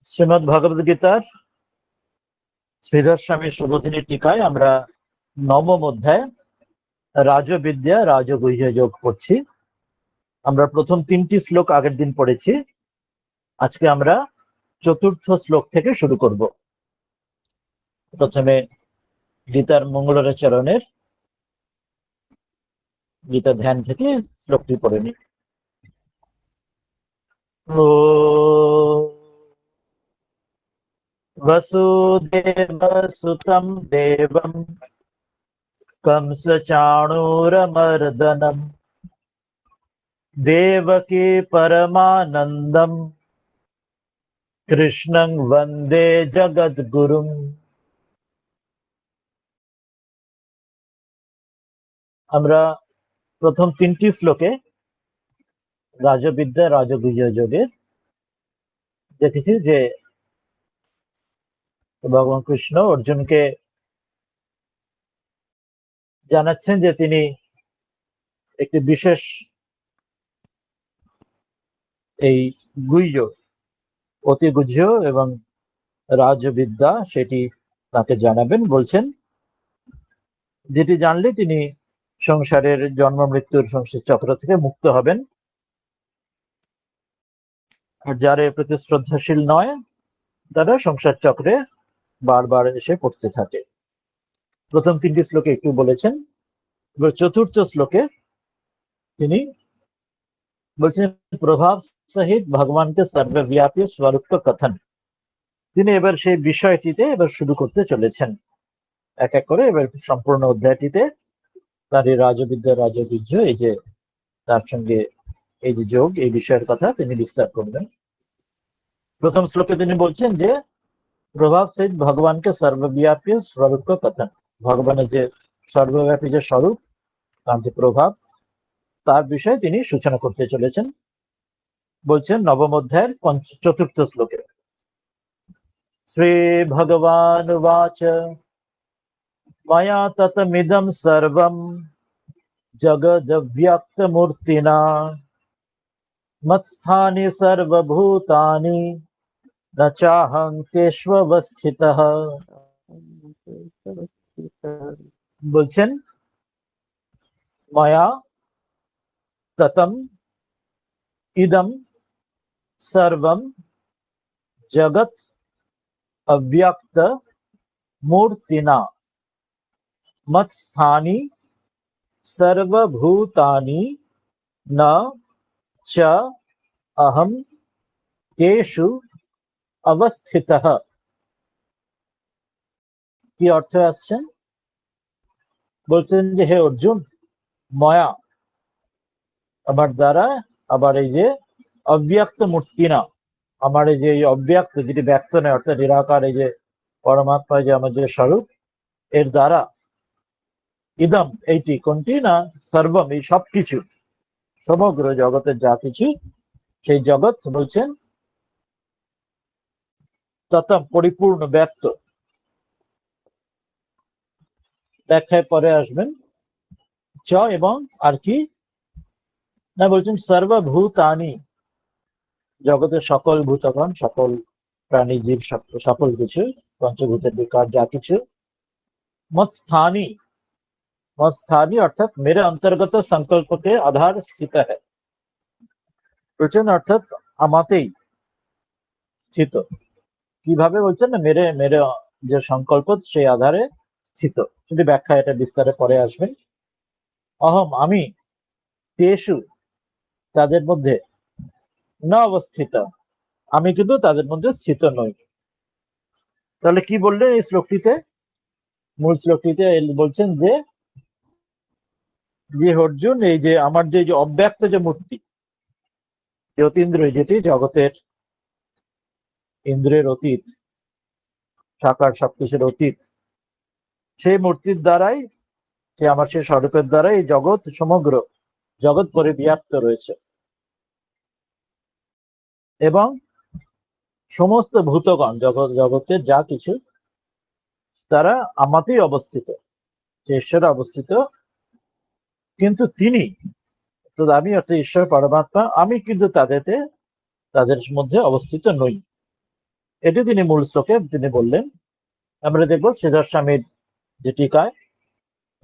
শ্রীমদ্ ভগবদ গীতার শ্রীধর স্বামী সুবোধিনী টিকায় আমরা নবম অধ্যায় রাজবিদ্যা রাজগুহ্য যোগ পড়ছি। আমরা প্রথম 3টি শ্লোক আগের দিন পড়েছি। আজকে আমরা চতুর্থ শ্লোক থেকে শুরু করব। প্রথমে গীতার মঙ্গলাচরণের গীতা ধ্যান থেকে শ্লোকটি পড়ে নি। वसुदेवसुतं देवं कंसचाणूरमर्दनं देवकी परमानन्दं कृष्णं वन्दे जगद्गुरुम्। আমরা প্রথম 3টি শ্লোকে রাজবিদ্যা রাজগুহ্য যোগের দেখেছি যে ভগবান কৃষ্ণ অর্জুনকে জানাচ্ছেন যে তিনি একটি বিশেষ এই গুহ্য অতি গুহ্য এবং রাজবিদ্যা সেটি তাকে জানাবেন। বলছেন যেটি জানলে তিনি সংসারের জন্ম মৃত্যুর সংসার চক্র থেকে মুক্ত হবেন, আর যারা এর প্রতি শ্রদ্ধাশীল নয় তারা সংসার চক্রে বারবার এসে পড়তে থাকে। প্রথম 3টি শ্লোকে একটু বলেছেন। এবার চতুর্থ শ্লোকে তিনি বলছেন প্রভাব সহিত ভগবানকে সর্বব্যাপী স্বরূপ কথন। তিনি এবার সেই বিষয়টিতে এবার শুরু করতে চলেছেন এক এক করে। এবার সম্পূর্ণ অধ্যায়টিতে তার এই রাজবিদ্যা রাজগুহ্য এই যে তার সঙ্গে এই যে যোগ এই বিষয়ের কথা তিনি বিস্তার করবেন। প্রথম শ্লোকে তিনি বলছেন যে প্রভাব সহিত ভগবানকে সর্বব্যাপী স্বরূপ কথন। ভগবানের যে সর্বব্যাপী যে স্বরূপ তার যে প্রভাব তার বিষয়ে তিনি সূচনা করতে চলেছেন। বলছেন নবম অধ্যায়ের চতুর্থ শ্লোকে শ্রী ভগবান উবাচ ময়া ততমিদং সর্বং জগদ্ব্যক্তমূর্তিনা মৎস্থানি সর্বভূতানি ন চাহং তেষ্বস্থিতঃ। বলছেন ময়া ততম ইদম সর্বম জগৎ অব্যক্ত মূর্তিনা মৎস্থানি সর্বভূতানি ন চ অহম তেষু অবস্থিতঃ। কি অর্থ আসছেন? বলছেন যে হে অর্জুন, ময়া আমার দ্বারা, আবার এই যে অব্যক্ত মূর্তি না, আমার এই যে অব্যক্ত যেটি ব্যক্ত নয় অর্থাৎ নিরাকার এই যে পরমাত্মা যে আমার যে স্বরূপ এর দ্বারা ইদম এইটি কোনটি না সর্বম এই সবকিছু সমগ্র জগতের যা কিছু সেই জগৎ বলছেন ততম পরিপূর্ণ ব্যক্ত। ব্যাখ্যায় পরে আসবেন চ এবং আর কি না বলছেন সর্বভূতানি জগতের সকল ভূতগণ সকল প্রাণী জীব সকল কিছু পঞ্চভূতের বিকার যা কিছু মৎস্থানি मत्स्थानी अर्थात मेरे अंतर्गत संकल्प के आधार स्थित है। বলছেন অর্থাৎ আমাতেই স্থিত। কিভাবে বলছেন না মেরে মেরে যে সংকল্প সেই আধারে স্থিত। যদি ব্যাখ্যা এটা বিস্তারে পরে আসবেন। অহম আমি তেষু তাদের মধ্যে না অবস্থিত আমি কিন্তু তাদের মধ্যে স্থিত নই। তাহলে কি বললেন এই শ্লোকটিতে? মূল শ্লোকটিতে বলছেন যে যে অর্জুন এই যে আমার যে অব্যক্ত যে মূর্তি অতীন্দ্রিয় যেটি জগতের ইন্দ্রের অতীত সাকার সবকিছুর অতীত সেই মূর্তির দ্বারাই সে আমার সেই স্বরূপের দ্বারাই এই জগৎ সমগ্র জগৎ পরিব্যাপ্ত রয়েছে এবং সমস্ত ভূতগণ জগতের যা কিছু তারা আমাতেই অবস্থিত, যে ঈশ্বরে অবস্থিত। কিন্তু তিনি তো আমি অর্থাৎ ঈশ্বর পরমাত্মা আমি কিন্তু তাদের মধ্যে অবস্থিত নই। এটি তিনি মূল শ্লোকে তিনি বললেন। আমরা দেখবো শ্রীধর স্বামীর যে টিকায়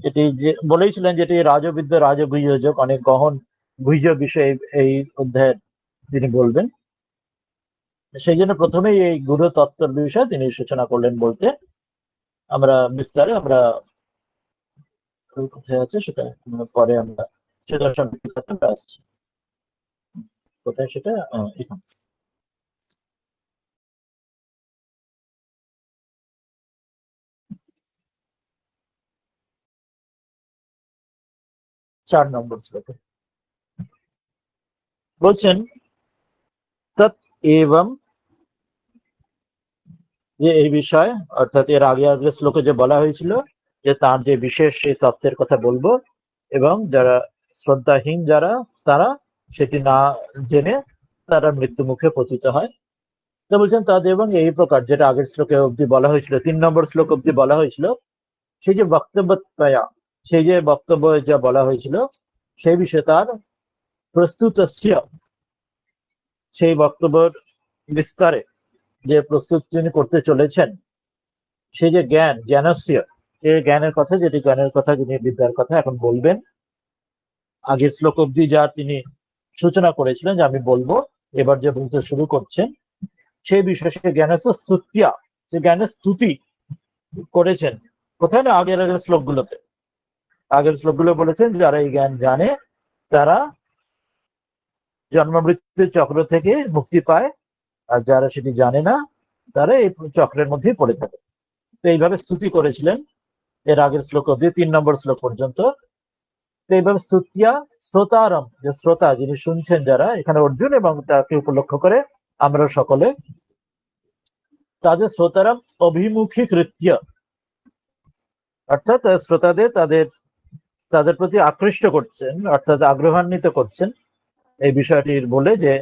এটি যে বলেইছিলেন যেটি রাজবিদ্য রাজগুহ্যযোগ, অনেক গহন গুহ্য বিষয়ে এই অধ্যায়ে তিনি বলবেন। সেই জন্য প্রথমেই এই গুরু তত্ত্বের বিষয়ে তিনি সূচনা করলেন বলতে। আমরা বিস্তারে আমরা কোথায় আছে সেটা পরে আমরা শ্রীধর স্বামীর টিকাতে আসছি। কোথায় সেটা এখানে 4 নম্বর শ্লোকে বলছেন তৎ এবং যে এই বিষয়, অর্থাৎ এর আগে আগের শ্লোকে যে বলা হয়েছিল যে তার যে বিশেষ সেই তত্ত্বের কথা বলবো, এবং যারা শ্রদ্ধাহীন যারা তারা সেটি না জেনে তারা মৃত্যু মুখে পতিত হয়। তো বলছেন তাদের এবং এই প্রকার, যেটা আগের শ্লোকে অব্দি বলা হয়েছিল, 3 নম্বর শ্লোক অব্দি বলা হয়েছিল, সেই যে বক্তব্য, সেই যে বক্তব্য যা বলা হয়েছিল সেই বিষয়ে তার প্রস্তুত, সেই বক্তব্যের বিস্তারে যে প্রস্তুত তিনি করতে চলেছেন, সেই যে জ্ঞানস্য, এই জ্ঞানের কথা, যেটি জ্ঞানের কথা, যিনি বিদ্যার কথা এখন বলবেন। আগের শ্লোক অব্দি যা তিনি সূচনা করেছিলেন যে আমি বলবো, এবার যে বলতে শুরু করছেন সেই বিষয়ে সে জ্ঞানস্য স্তুতিয়া, সে জ্ঞানের স্তুতি করেছেন। কোথায় না আগের শ্লোকগুলোতে, আগের শ্লোকগুলো বলেছেন যারা এই জ্ঞান জানে তারা জন্ম মৃত্যুর চক্র থেকে মুক্তি পায়, আর যারা সেটি জানে না তারা এই চক্রের মধ্যেই পড়ে থাকে। তো এইভাবে স্তুতি করেছিলেন এর আগের শ্লোক অব্দি 3 নম্বর শ্লোক পর্যন্ত। তো এইভাবে স্তুতিয়া শ্রোতারম, যে শ্রোতা যিনি শুনছেন যারা, এখানে অর্জুন এবং তাকে উপলক্ষ করে আমরা সকলে, তাদের শ্রোতারম অভিমুখী কৃত্য, অর্থাৎ শ্রোতাদের তাদের প্রতি আকৃষ্ট করছেন, অর্থাৎ আগ্রহান্বিত করছেন এই বিষয়টির বলে যে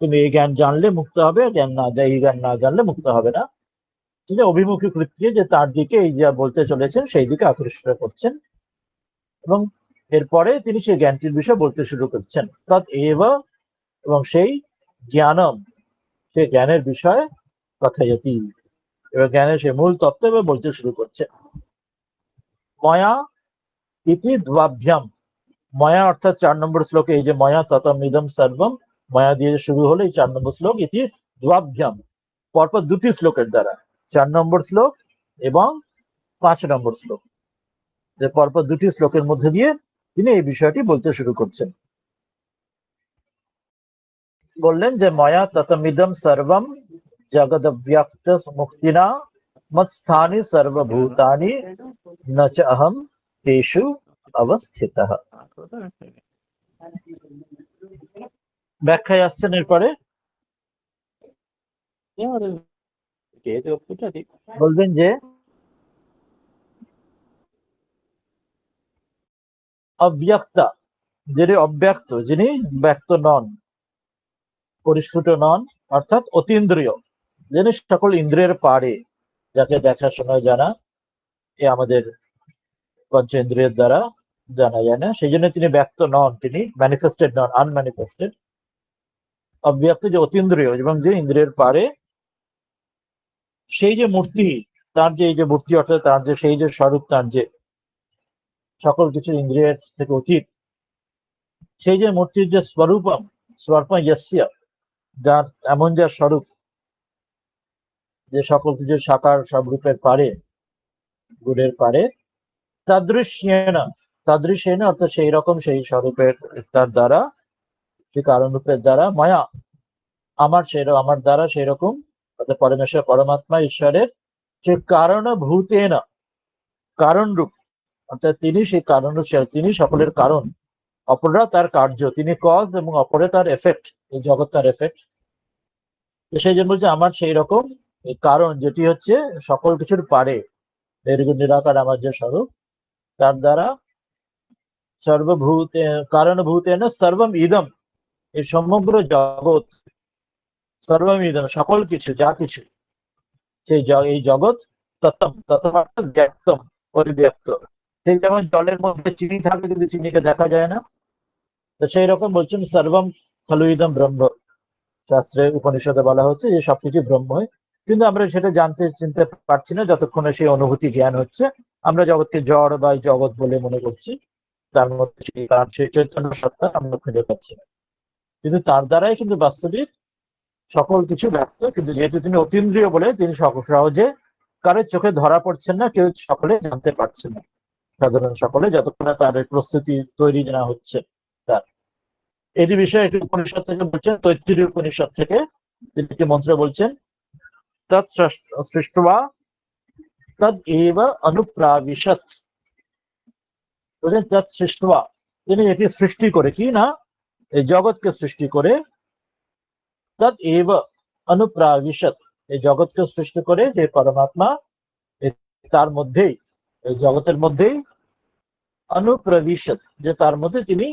তুমি এই জ্ঞান জানলে মুক্ত হবে, এই জ্ঞান না জানলে মুক্ত হবে না। ঠিক আছে, অভিমুখী কৃত্য, যে তার দিকে এই যা বলতে চলেছেন সেই দিকে আকৃষ্ট করছেন, এবং এরপরে তিনি সেই জ্ঞানটির বিষয়ে বলতে শুরু করছেন। তৎ এবং সেই জ্ঞানম, সেই জ্ঞানের বিষয়ে কথায়তি, এবার জ্ঞানের সেই মূল তত্ত্ব এবার বলতে শুরু করছে। ময়া ইতি দ্বাভ্যাম, ময়া অর্থাৎ 4 নম্বর শ্লোকে এই যে ময়া ততম ইদম সর্বম, ময়া দিয়ে শুরু হলো এই 4 নম্বর শ্লোক। ইতি দ্বাভ্যাম, পরপর দুটি শ্লোকের দ্বারা, 4 নম্বর শ্লোক এবং 5 নম্বর শ্লোক, যে পরপর দুটি শ্লোকের মধ্যে দিয়ে তিনি এই বিষয়টি বলতে শুরু করছেন। বললেন যে ময়া ততমিদম সর্বম জগদ্ব্যক্ত মুক্তিনা মৎস্থানি সর্বভূতানি ন চ অহম তেষু অবস্থিতঃ। ব্যাখ্যায় আসছেন এরপরে, বলবেন যে অব্যক্তা, যিনি অব্যক্ত, যিনি ব্যক্ত নন, পরিস্ফুট নন, অর্থাৎ অতীন্দ্রিয়, যিনি সকল ইন্দ্রিয়ের পারে, যাকে দেখা শোনা জানা এ আমাদের পঞ্চেন্দ্রিয়ের দ্বারা জানা যায় না, সেই জন্য তিনি ব্যক্ত নন, তিনি ম্যানিফেস্টেড নন, আনম্যানিফেস্টেড। অব্যক্ত যে অতীন্দ্রিয় এবং যে ইন্দ্রিয়ের পারে, সেই যে মূর্তি, তার যে এই যে মূর্তি, অর্থাৎ তার যে সেই যে স্বরূপ, তার যে সকল কিছু ইন্দ্রিয়ের থেকে অতীত, সেই যে মূর্তির যে স্বরূপম, স্বর্পম ইয়স্য, যার এমন যার স্বরূপ যে সকল কিছু সাকার সব রূপের পারে, গুণের পারে, তাদৃশ্যেন অর্থাৎ সেই রকম সেই স্বরূপের তার দ্বারা, সেই কারণ রূপের দ্বারা, মায়া আমার দ্বারা সেই রকম, অর্থাৎ পরমেশ্বর পরমাত্মা ঈশ্বরের সে কারণভূতেন, কারণ রূপ, অর্থাৎ তিনি সেই কারণ রূপ, তিনি সকলের কারণ, অপররা তার কার্য, তিনি কজ এবং অপরে তার এফেক্ট, এই জগৎ তার এফেক্ট। সেই জন্য বলছে আমার সেই রকম কারণ, যেটি হচ্ছে সকল কিছুর পারে, নির্গুণ নিরাকার আমার যে স্বরূপ, তার দ্বারা সর্বভূতে কারণভূতেন সর্বম ইদম, এই সমগ্র জগৎ, সর্বম ইদম সকল কিছু, যা কিছু, সেই এই জগৎ তত্ত্বম, তত্ত্বম অর্থাৎ ব্যক্তম, পরিব্যক্ত। সেই যেমন জলের মধ্যে চিনি থাকে কিন্তু চিনিকে দেখা যায় না, তো সেই রকম বলছেন সর্বম খলু ইদম ব্রহ্ম, শাস্ত্রে উপনিষদে বলা হচ্ছে যে সবকিছু ব্রহ্ম, কিন্তু আমরা সেটা চিনতে পারছি না যতক্ষণে সেই অনুভূতি জ্ঞান হচ্ছে। আমরা জগৎকে জড় বা জগৎ বলে মনে করছি, তার মধ্যে সেই চৈতন্য সত্তা আমরা খুঁজে পাচ্ছি না। কিন্তু তার দ্বারাই কিন্তু বাস্তবিক সকল কিছু ব্যক্ত, কিন্তু যেহেতু তিনি অতীন্দ্রিয় বলে তিনি সহজে কারোর চোখে ধরা পড়ছেন না, কেউ সকলে জানতে পারছে না, সাধারণ সকলে, যতক্ষণ তার প্রস্তুতি তৈরি না হচ্ছে তার। এটি বিষয়ে একটি উপনিষদ থেকে বলছেন, তৈত্তিরী উপনিষদ থেকে তিনি একটি মন্ত্র বলছেন, তৎ সৃষ্ট্বা তদ এব অনুপ্রাবিশত। বলছেন তৎ সৃষ্ট্বা, তিনি এটি সৃষ্টি করে, কি না, এই জগৎকে সৃষ্টি করে, তদ এব অনুপ্রাবিশত, এই জগৎকে সৃষ্টি করে যে পরমাত্মা, তার মধ্যেই, এই জগতের মধ্যেই, অনুপ্রবিশত, যে তার মধ্যে তিনি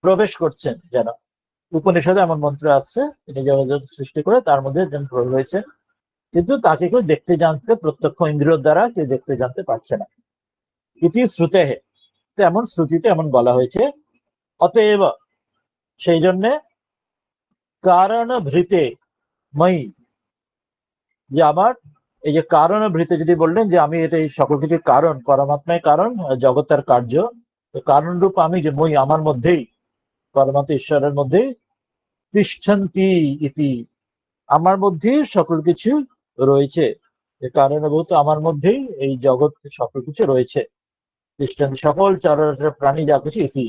প্রবেশ করছেন। যেন উপনিষদে এমন মন্ত্র আসছে, তিনি জগৎ সৃষ্টি করে তার মধ্যে রয়েছেন, কিন্তু তাকে কেউ দেখতে জানতে, প্রত্যক্ষ ইন্দ্রিয় দ্বারা কেউ দেখতে জানতে পারছে না। ইতি শ্রুতে, এমন শ্রুতিতে এমন বলা হয়েছে। অতএব, সেই জন্যে, কারণ ভৃতে মই, যে আমার এই যে কারণ ভৃতে, যদি বললেন যে আমি এটা এই সকল কিছুর কারণ, পরমাত্মায় কারণ, জগৎ তার কার্য, তো কারণ রূপ আমি যে মই, আমার মধ্যেই, পরমাত্মা ঈশ্বরের মধ্যেই, তিষ্ঠন্তি ইতি, আমার মধ্যেই সকল কিছু রয়েছে, কারণভূত আমার মধ্যেই এই জগৎ সকল কিছু রয়েছে, তিষ্ঠন্তি, সকল চরাচর প্রাণী যা কিছু, ইতি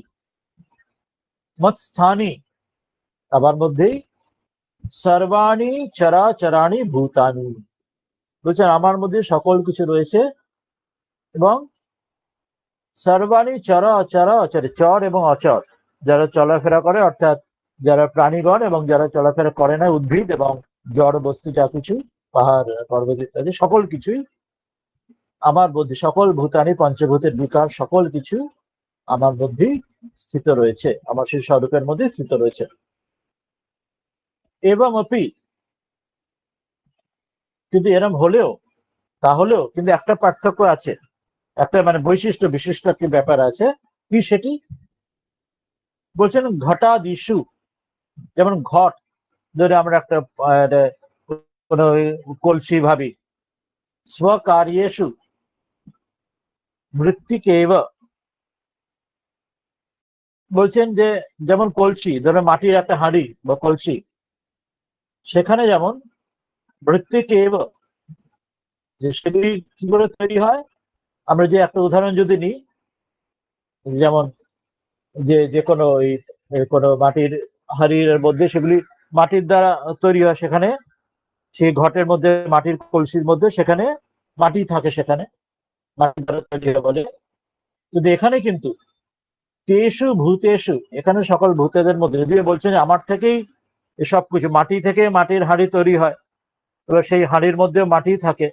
মৎস্থানি, আমার মধ্যেই, সর্বাণি চরাচরাণি ভূতানি, বলছেন আমার মধ্যে সকল কিছু রয়েছে, এবং সর্বাণি চরা অচরা অচরে, চর এবং অচর, যারা চলাফেরা করে, অর্থাৎ যারা প্রাণীগণ এবং যারা চলাফেরা করে না, উদ্ভিদ এবং জড় বস্তু যা কিছু, পাহাড় পর্বত ইত্যাদি সকল কিছুই আমার মধ্যে, সকল ভূতানি, পঞ্চভূতের বিকার সকল কিছু আমার মধ্যেই স্থিত রয়েছে, আমার সেই স্বরূপের মধ্যে স্থিত রয়েছে। এবং অপি, কিন্তু এরম হলেও, তাহলেও কিন্তু একটা পার্থক্য আছে, একটা মানে বৈশিষ্ট্য বিশিষ্ট একটি ব্যাপার আছে, কি সেটি বলছেন, ঘটাদিষু, যেমন ঘট, ধরে আমরা একটা কোন কলসি ভাবি, স্বকার্যেষু মৃত্তিকেব, বলছেন যে যেমন কলসি, ধরে মাটির একটা হাঁড়ি বা কলসি, সেখানে যেমন মৃত্তিকেব, যে সেগুলি কি করে তৈরি হয়, আমরা যে একটা উদাহরণ যদি নিই, যেমন যে যে কোনো কোনো মাটির হাঁড়ির মধ্যে সেগুলি মাটির দ্বারা তৈরি হয়, সেখানে সেই ঘটের মধ্যে, মাটির কলসির মধ্যে সেখানে মাটি থাকে, সেখানে মাটির দ্বারা তৈরি হয় বলে। কিন্তু এখানে কিন্তু তেষু ভূতেষু, এখানে সকল ভূতেদের মধ্যে, যদিও বলছেন আমার থেকেই সব কিছু, মাটি থেকে মাটির হাঁড়ি তৈরি হয়, এবার সেই হাঁড়ির মধ্যে মাটি থাকে।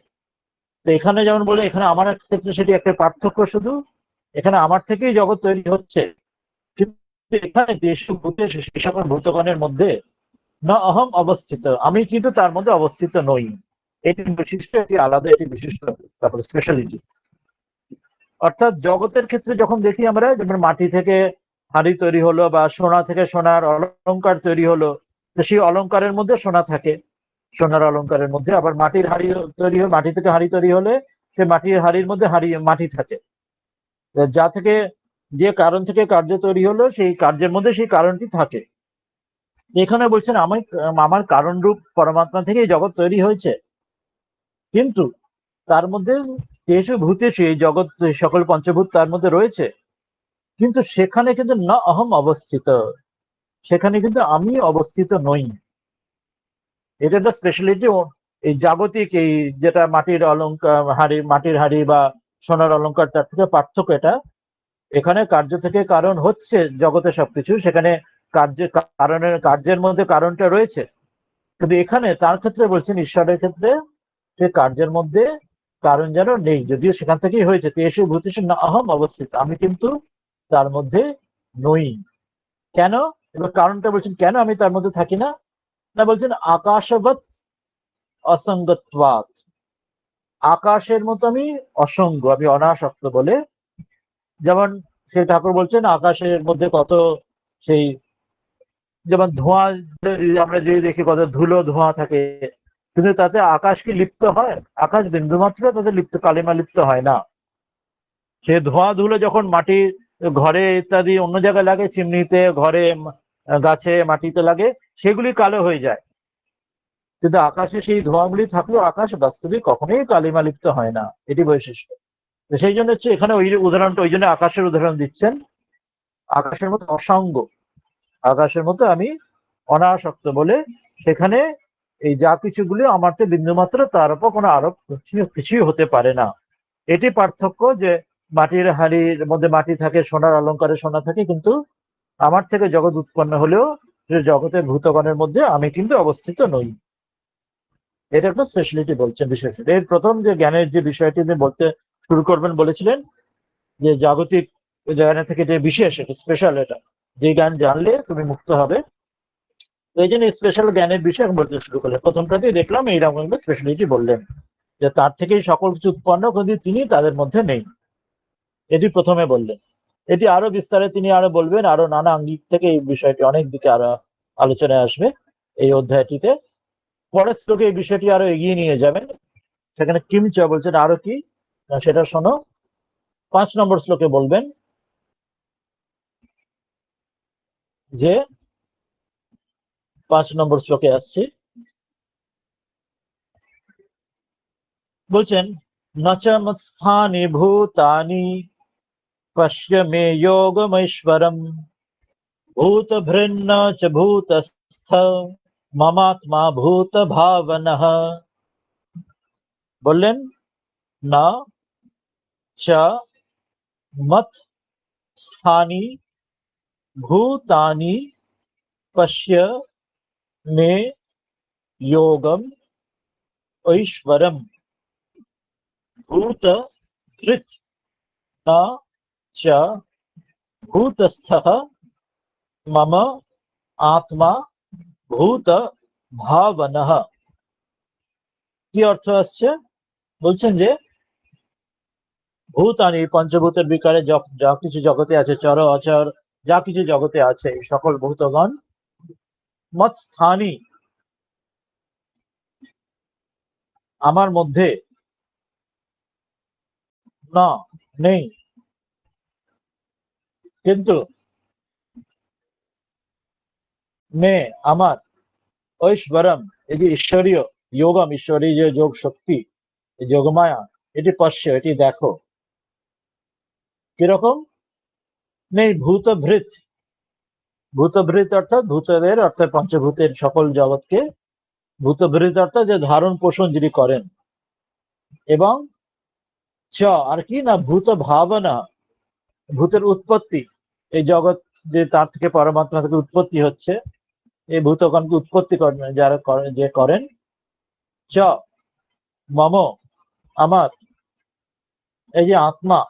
তো এখানে যেমন বলে, এখানে আমার ক্ষেত্রে সেটি একটা পার্থক্য, শুধু এখানে আমার থেকেই জগৎ তৈরি হচ্ছে, কিন্তু এখানে তেষু ভূতেষু, সেই সকল ভূতগণের মধ্যে, না অহম অবস্থিত, আমি কিন্তু তার মধ্যে অবস্থিত নই। এটি বৈশিষ্ট্য, এটি আলাদা, এটি বিশিষ্ট, তারপরে স্পেশালিটি। অর্থাৎ জগতের ক্ষেত্রে যখন দেখি আমরা, যেমন মাটি থেকে হাঁড়ি তৈরি হলো, বা সোনা থেকে সোনার অলংকার তৈরি হলো, তো সেই অলংকারের মধ্যে সোনা থাকে, সোনার অলংকারের মধ্যে, আবার মাটির হাঁড়ি তৈরি হলে, মাটি থেকে হাঁড়ি তৈরি হলে সে মাটির হাঁড়ির মধ্যে মাটি থাকে, যা থেকে, যে কারণ থেকে কার্য তৈরি হলো, সেই কার্যের মধ্যে সেই কারণটি থাকে। এখানে বলছেন আমার কারণ রূপ পরমাত্মা থেকে এই জগৎ তৈরি হয়েছে, কিন্তু তার মধ্যে তেষু ভূতেষু, এই জগৎ সকল পঞ্চভূত তার মধ্যে রয়েছে, কিন্তু সেখানে কিন্তু না অহম অবস্থিত, সেখানে কিন্তু আমি অবস্থিত নই। এটা একটা স্পেশালিটি। এই জাগতিক, এই যেটা মাটির অলংকার হাঁড়ি, মাটির হাঁড়ি বা সোনার অলংকার, তার থেকে পার্থক্য এটা, এখানে কার্য থেকে কারণ হচ্ছে জগতে সবকিছু, সেখানে কার্যের মধ্যে কারণটা রয়েছে, কিন্তু এখানে তার ক্ষেত্রে বলছেন, ঈশ্বরের ক্ষেত্রে সে কার্যের মধ্যে কারণ যেন নেই, যদিও সেখান থেকেই হয়েছে, তেষু ভূতেষু না অহম অবস্থিত, আমি কিন্তু তার মধ্যে নই। কেন? এবার কারণটা বলছেন, কেন আমি তার মধ্যে থাকি না, না বলছেন আকাশবৎ অসঙ্গত্বাৎ, আকাশের মতো আমি অসঙ্গ, আমি অনাসক্ত বলে। যেমন সেই ঠাকুর বলছেন, আকাশের মধ্যে কত সেই, যেমন ধোঁয়া, আমরা যদি দেখি কত ধুলো ধোঁয়া থাকে, কিন্তু তাতে আকাশ কি লিপ্ত হয়? আকাশ বিন্দুমাত্র তাতে কালিমা লিপ্ত হয় না। সে ধোঁয়া ধুলো যখন মাটি ঘরে ইত্যাদি অন্য জায়গায় লাগে, চিমনিতে, ঘরে, গাছে, মাটিতে লাগে, সেগুলি কালো হয়ে যায়। কিন্তু আকাশে সেই ধোঁয়াগুলি থাকলেও আকাশ বাস্তবিক কখনোই কালিমা লিপ্ত হয় না, এটি বৈশিষ্ট্য। সেই জন্য হচ্ছে এখানে ওই উদাহরণটা, ওই জন্য আকাশের উদাহরণ দিচ্ছেন। আকাশের মতো অসঙ্গ, আকাশের মতো আমি অনাসক্ত বলে সেখানে এই যা কিছুগুলি আমার তো বিন্দুমাত্র, তার উপর কোনো আরোপ কিছুই হতে পারে না। এটি পার্থক্য, যে মাটির হাড়ির মধ্যে মাটি থাকে, সোনার অলঙ্কারে সোনা থাকে, কিন্তু আমার থেকে জগৎ উৎপন্ন হলেও জগতের ভূতগণের মধ্যে আমি কিন্তু অবস্থিত নই। এটা একটা স্পেশালিটি বলছেন, বিশেষ। এর প্রথম যে জ্ঞানের যে বিষয়টি বলতে শুরু করবেন বলেছিলেন, যে জাগতিক জ্ঞান থেকে যে বিশেষ, এটা স্পেশাল, এটা যে জ্ঞান জানলে তুমি মুক্ত হবে, এই জন্য স্পেশাল জ্ঞানের বিষয় বলতে শুরু করলেন। প্রথমটাতেই দেখলাম এইরকম একটা স্পেশালিটি বললেন, যে তার থেকেই সকল কিছু উৎপন্ন, কিন্তু তিনি তাদের মধ্যে নেই, এটি প্রথমে বললেন। এটি আরো বিস্তারে তিনি আরো বলবেন, আরো নানা আঙ্গিক থেকে এই বিষয়টি অনেক দিকে আরো আলোচনায় আসবে এই অধ্যায়টিতে। পরের শ্লোকে এই বিষয়টি আরো এগিয়ে নিয়ে যাবেন। সেখানে কিমচ বলছেন আরো কি, সেটা শোনো। 5 নম্বর শ্লোকে বলবেন যে, 5 নম্বর শ্লোকে আসছি, বলছেন নচ মৎস্থানি ভূতানি পশ্য মে যোগমৈশ্বরম ভূত ভৃন্ন চ ভূতস্থ মমাত্মা ভূত ভাবনঃ। বললেন না চ মত স্থানি ভূতানি পশ্য মে योगम ऐश्वरम भूत धृत न च भूतस्थः मम आत्मा ভূত ভাবনঃ। কি অর্থ আসছে? বলছেন যে ভূতানি, পঞ্চভূতের বিকারে যা কিছু জগতে আছে, চর অচর যা কিছু জগতে আছে, সকল ভূতগণ মৎস্থানি, আমার মধ্যে, না নেই, কিন্তু মে আমার, ঐশ্বরম এই যে ঈশ্বরীয়, যোগম ঈশ্বরী যে যোগ শক্তি, যোগমায়া, এটি পশ্য, এটি দেখো। কিরকম? নেই ভূতভৃত, ভূতভৃত অর্থাৎ ভূতদের, অর্থাৎ পঞ্চভূতের সকল জগৎকে, ভূতভৃত অর্থাৎ যে ধারণ পোষণ যিনি করেন, এবং চ আর কি না ভূত ভাবনা, ভূতের উৎপত্তি, এই জগৎ যে তার থেকে পরমাত্মা থেকে উৎপত্তি হচ্ছে, এই ভূতগণকে উৎপত্তি করেন যারা যে করেন। চ মম আমার, এই যে আত্মা,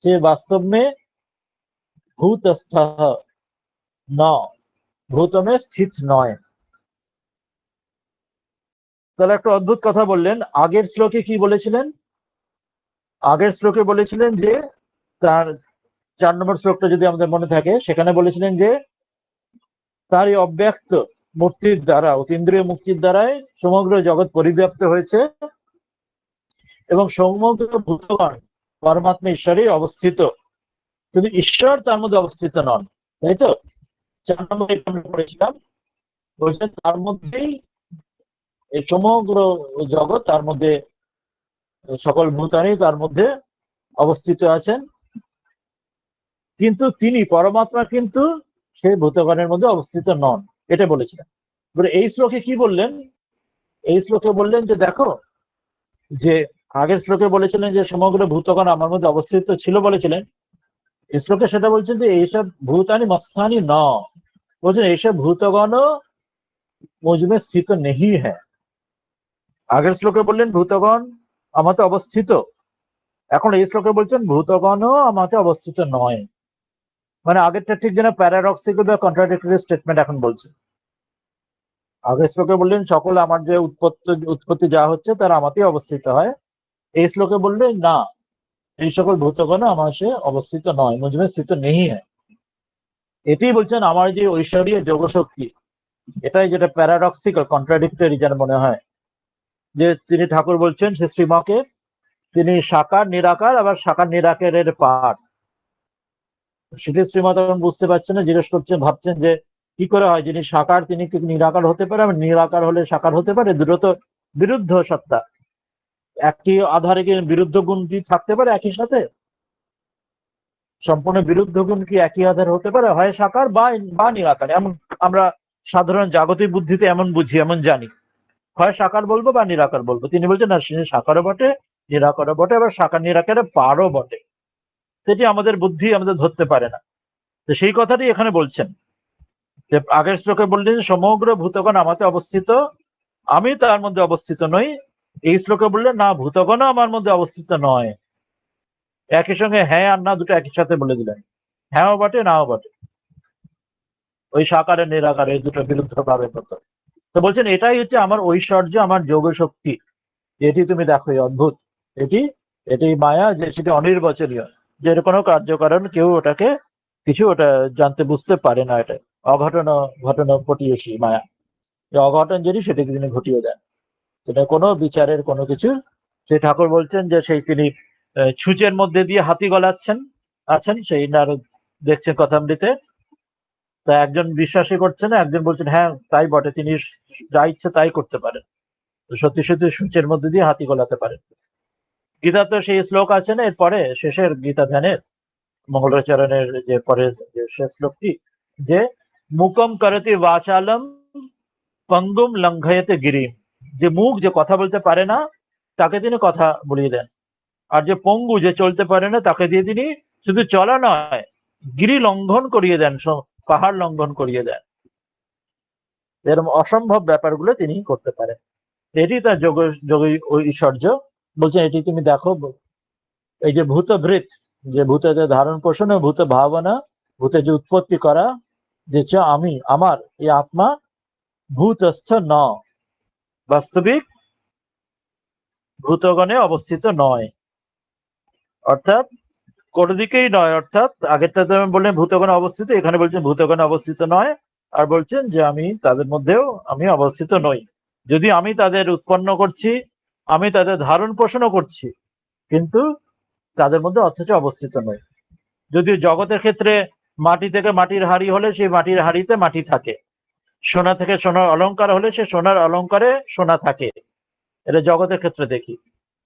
সে বাস্তব মে ভূতস্থ ন, ভূতমে স্থিত নয়। তাহলে একটা অদ্ভুত কথা বললেন। আগের শ্লোকে কি বলেছিলেন? আগের শ্লোকে বলেছিলেন যে, তার 4 নম্বর শ্লোকটা যদি আমাদের মনে থাকে, সেখানে বলেছিলেন যে তার এই অব্যক্ত মূর্তির দ্বারা, অতীন্দ্রিয় মুক্তির দ্বারাই সমগ্র জগৎ পরিব্যাপ্ত হয়েছে, এবং সমগ্র ভূতগণ পরমাত্মা ঈশ্বরে অবস্থিত, কিন্তু ঈশ্বর তার মধ্যে অবস্থিত নন, তাই তো? 4 নম্বরে আমরা পড়েছিলাম, বলছেন তার মধ্যেই এই সমগ্র জগৎ, তার মধ্যে সকল ভূতানি তার মধ্যে অবস্থিত আছেন, কিন্তু তিনি পরমাত্মা কিন্তু সেই ভূতগণের মধ্যে অবস্থিত নন, এটা বলেছিলেন। এই শ্লোকে কি বললেন? এই শ্লোকে বললেন যে দেখো, যে আগের শ্লোকে বলেছিলেন যে সমগ্র ভূতগণ আমার মধ্যে অবস্থিত ছিল বলেছিলেন, এই শ্লোকে সেটা বলছেন যে এইসব ভূতানি মস্তানি ন, বলছেন এইসব ভূতগণও মুঝমে স্থিত নেই হ্যাঁ। আগের শ্লোকে বললেন ভূতগণ আমাতে অবস্থিত, এখন এই শ্লোকে বলছেন ভূতগণও আমাতে অবস্থিত নয়। মানে আগেরটা ঠিক যেন প্যারাডক্সিক্যাল বা কন্ট্রাডিক্টরি স্টেটমেন্ট এখন বলছে। আগের শ্লোকে বললেন সকল আমার যে উৎপত্তি যা হচ্ছে তারা আমাতেই অবস্থিত হয়, এই শ্লোকে বললেন না, এই সকল ভূতগণ আমার সে অবস্থিত নয়, মুঝমে স্থিত নেই হ্যাঁ। এটাই বলছেন আমার যে ঐশ্বরীয় যোগশক্তি, এটাই যেটা প্যারাডক্সিক্যাল কন্ট্রাডিক্টরি যেন মনে হয়, যে তিনি ঠাকুর বলছেন সে শ্রীমাকে তিনি সাকার নিরাকার, আবার সাকার নিরাকারের পাঠ। সেটি শ্রীমা তখন বুঝতে পারছেন না, জিজ্ঞেস করছেন, ভাবছেন যে কি করে হয়, যিনি সাকার তিনি কি নিরাকার হতে পারে, আবার নিরাকার হলে সাকার হতে পারে? দুটো তো বিরুদ্ধ সত্তা, একটি আধারে কি বিরুদ্ধ গুণ কি থাকতে পারে একই সাথে? সম্পূর্ণ বিরুদ্ধ গুণ কি একই আধার হতে পারে? হয় সাকার বা নিরাকার, এমন আমরা সাধারণ জাগতিক বুদ্ধিতে এমন বুঝি, এমন জানি, হয় সাকার বলবো বা নিরাকার বলবো। তিনি বলছেন না, সাকারও বটে, নিরাকারও বটে, আবার সাকার নিরাকারে পারও বটে। সেটি আমাদের বুদ্ধি আমাদের ধরতে পারে না। তো সেই কথাটি এখানে বলছেন, যে আগের শ্লোকে বললেন সমগ্র ভূতগণ আমাতে অবস্থিত, আমি তার মধ্যে অবস্থিত নই। এই শ্লোকে বললেন না, ভূতগণও আমার মধ্যে অবস্থিত নয়। একই সঙ্গে হ্যাঁ আর না দুটো একই সাথে বলে দিলেন, হ্যাঁও বটে নাও বটে। ওই সাকারে নিরাকারে দুটো বিরুদ্ধ ভাবে কথা। তো বলছেন এটাই হচ্ছে আমার ঐশ্বর্য, আমার যোগ শক্তি। এটি তুমি দেখো, এই অদ্ভুত, এটি এটি মায়া, যে সেটি অনির্বচনীয়, যে এর কোনো কার্যকারণ কেউ ওটাকে কিছু ওটা জানতে বুঝতে পারে না। এটা অঘটন ঘটনা ঘটিয়েছি মায়া, যে অঘটন যেটি সেটাকে তিনি ঘটিয়ে দেন। এটা কোনো বিচারের কোনো কিছু। সেই ঠাকুর বলছেন যে সেই তিনি ছুঁচের মধ্যে দিয়ে হাতি গলাচ্ছেন আছেন, সেই নারদ দেখছেন কথামৃতে। তা একজন বিশ্বাসই করছে না, একজন বলছেন হ্যাঁ তাই বটে, তিনি যা ইচ্ছে তাই করতে পারেন, সত্যি সত্যি সূচের মধ্যে দিয়ে হাতি গলাতে পারেন। গীতা তো সেই শ্লোক আছে না, এরপরে শেষের গীতা ধ্যানের মঙ্গলাচরণের যে পরে যে শেষ শ্লোকটি, যে মুকম করতি বাচালম পঙ্গুম লঙ্ঘয়তে গিরিম, যে মুখ যে কথা বলতে পারে না তাকে তিনি কথা বলিয়ে দেন, আর যে পঙ্গু যে চলতে পারে না তাকে দিয়ে তিনি শুধু চলা নয়, গিরি লঙ্ঘন করিয়ে দেন, পাহাড় লঙ্ঘন করিয়ে দেন। এরকম অসম্ভব ব্যাপারগুলো তিনি করতে পারেন। এটি তার যোগী ঐশ্বর্য। বলছেন এটি তুমি দেখো, এই যে ভূতভৃত, যে ভূতের ধারণ পোষণ, ভূত ভাবনা, ভূতের যে উৎপত্তি করা, যে আমি আমার এই আত্মা ভূতস্থ ন, বাস্তবিক ভূতগণে অবস্থিত নয়। অর্থাৎ কোনো দিকেই নয়, অর্থাৎ আগেরটাতে বললেন ভূতগণে অবস্থিত, এখানে বলছেন ভূতগণে অবস্থিত নয়। আর বলছেন যে আমি তাদের মধ্যেও আমি অবস্থিত নই। যদি আমি তাদের উৎপন্ন করছি, আমি তাদের ধারণ পোষণও করছি, কিন্তু তাদের মধ্যে অথচ অবস্থিত নয়। যদিও জগতের ক্ষেত্রে মাটি থেকে মাটির হাড়ি হলে সেই মাটির হাড়িতে মাটি থাকে, সোনা থেকে সোনার অলংকার হলে সে সোনার অলংকারে সোনা থাকে, এটা জগতের ক্ষেত্রে দেখি।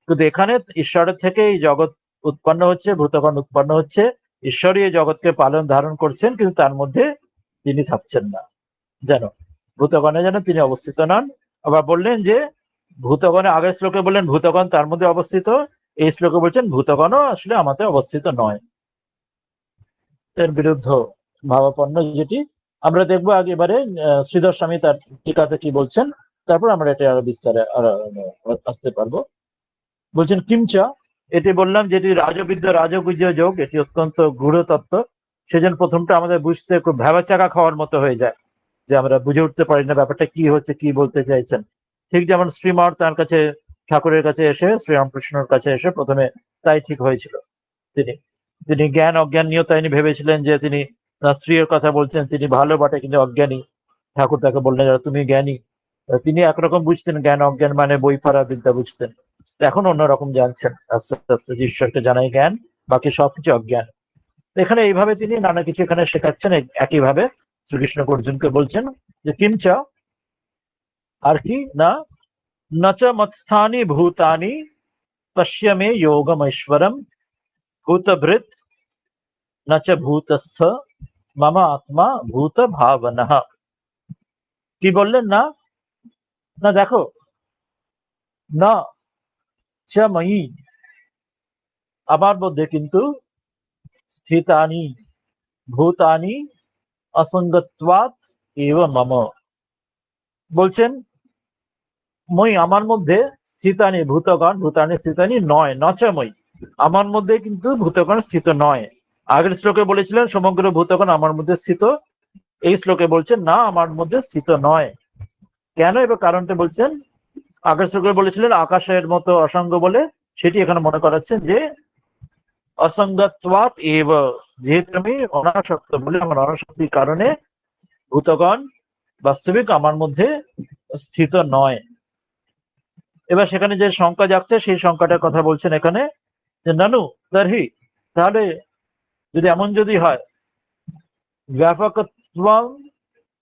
কিন্তু এখানে ঈশ্বরের থেকে এই জগৎ উৎপন্ন হচ্ছে, ভূতগণ উৎপন্ন হচ্ছে, ঈশ্বরই এই জগৎকে পালন ধারণ করছেন, কিন্তু তার মধ্যে তিনি থাকছেন না, যেন ভূতগণে যেন তিনি অবস্থিত নন। আবার বললেন যে ভূতগণে, আগের শ্লোকে বললেন ভূতগণ তার মধ্যে অবস্থিত, এই শ্লোকে বলছেন ভূতগণও আসলে আমাদের অবস্থিত নয়। এর বিরুদ্ধ ভাবাপন্ন, যেটি আমরা দেখবো আগে এবারে শ্রীধর স্বামী তার টিকাতে কি বলছেন, তারপর আমরা এটা আরো বিস্তারে আসতে পারবো। বলছেন কিমচা, এটি বললাম যেটি রাজবিদ্যা রাজগুজ্য যোগ, এটি অত্যন্ত গূঢ় তত্ত্ব। সেজন্য প্রথমটা আমাদের বুঝতে খুব ভ্যাবাচাকা খাওয়ার মতো হয়ে যায়, যে আমরা বুঝে উঠতে পারি না ব্যাপারটা কি হচ্ছে, কি বলতে চাইছেন। ঠিক যেমন শ্রীমঠ তার কাছে ঠাকুরের কাছে এসে, শ্রীরামকৃষ্ণর কাছে এসে প্রথমে তাই ঠিক হয়েছিল। তিনি তিনি জ্ঞান অজ্ঞান নিয়েও তাই ভেবেছিলেন যে তিনি তার স্ত্রীর কথা বলছেন, তিনি ভালো বটে কিন্তু অজ্ঞানী। ঠাকুর তাকে বললেন তুমি জ্ঞানী। তিনি একরকম বুঝতেন, জ্ঞান অজ্ঞান মানে বই পড়া বিদ্যা বুঝতেন। এখন অন্যরকম জানছেন, আস্তে আস্তে ঈশ্বরকে জানাই জ্ঞান, বাকি সবকিছু অজ্ঞান। এখানে এইভাবে তিনি নানা কিছু এখানে শেখাচ্ছেন। একইভাবে শ্রীকৃষ্ণ অর্জুনকে বলছেন যে কিমচা, আর কি না, নচ মৎস্থানি ভূতানি পশ্যমে যোগমৈশ্বরম ভূতভৃত নচ ভূতস্থ মম আত্মা ভূত ভাবনা। কি বললেন না, না দেখো, না চ ময়ী, আমার মধ্যে কিন্তু স্থিতানি ভূতানি অসঙ্গত্বাৎ এব মম। বলছেন মই, আমার মধ্যে স্থিতানি ভূতগণ, ভূতানি স্থিতানি নয়, নচময়ী, আমার মধ্যে কিন্তু ভূতগণ স্থিত নয়। আগের শ্লোকে বলেছিলেন সমগ্র ভূতগণ আমার মধ্যে স্থিত, এই শ্লোকে বলছেন না, আমার মধ্যে স্থিত নয়। কেন, এবার কারণটা বলছেন। আগের শ্লোকে বলেছিলেন আকাশের মতো অসঙ্গ বলে, সেটি এখানে মনে করাচ্ছেন যে অসঙ্গত্বাৎ এব, যেহেতু আমি অনাসক্ত বলে, আমার অনাসক্তির কারণে ভূতগণ বাস্তবিক আমার মধ্যে স্থিত নয়। এবার সেখানে যে সংখ্যা যাচ্ছে সেই সংখ্যাটার কথা বলছেন এখানে, যে নানু তারহি, তাহলে যদি এমন যদি হয়, ব্যাপকত্বম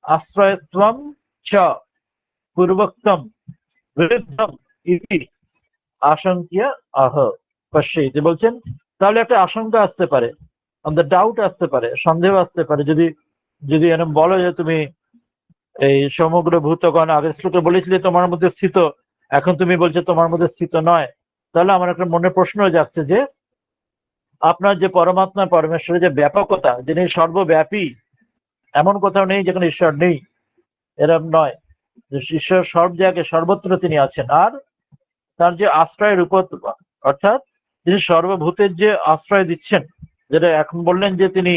আশ্রয়ত্বম চ পূর্বোক্তম বিরুদ্ধম ইতি আশঙ্কিয়া আহ পশ্যেতি, বলছেন তাহলে একটা আশঙ্কা আসতে পারে, আমাদের ডাউট আসতে পারে, সন্দেহ আসতে পারে, যদি যদি এরকম বলো যে তুমি এই সমগ্র ভূতগণ আগের শ্লোকে বলেছিলে তোমার মধ্যে স্থিত, এখন তুমি বলছো তোমার মধ্যে স্থিত নয়, তাহলে আমার একটা মনে প্রশ্ন যাচ্ছে যে আপনার যে পরমাত্মা পরমেশ্বরের যে ব্যাপকতা, যিনি সর্বব্যাপী, এমন কোথাও নেই যেখানে ঈশ্বর নেই, এরকম নয়, যে ঈশ্বর সব জায়গায় সর্বত্র তিনি আছেন। আর তার যে আশ্রয়ের উপর, অর্থাৎ তিনি সর্বভূতের যে আশ্রয় দিচ্ছেন, যেটা এখন বললেন যে তিনি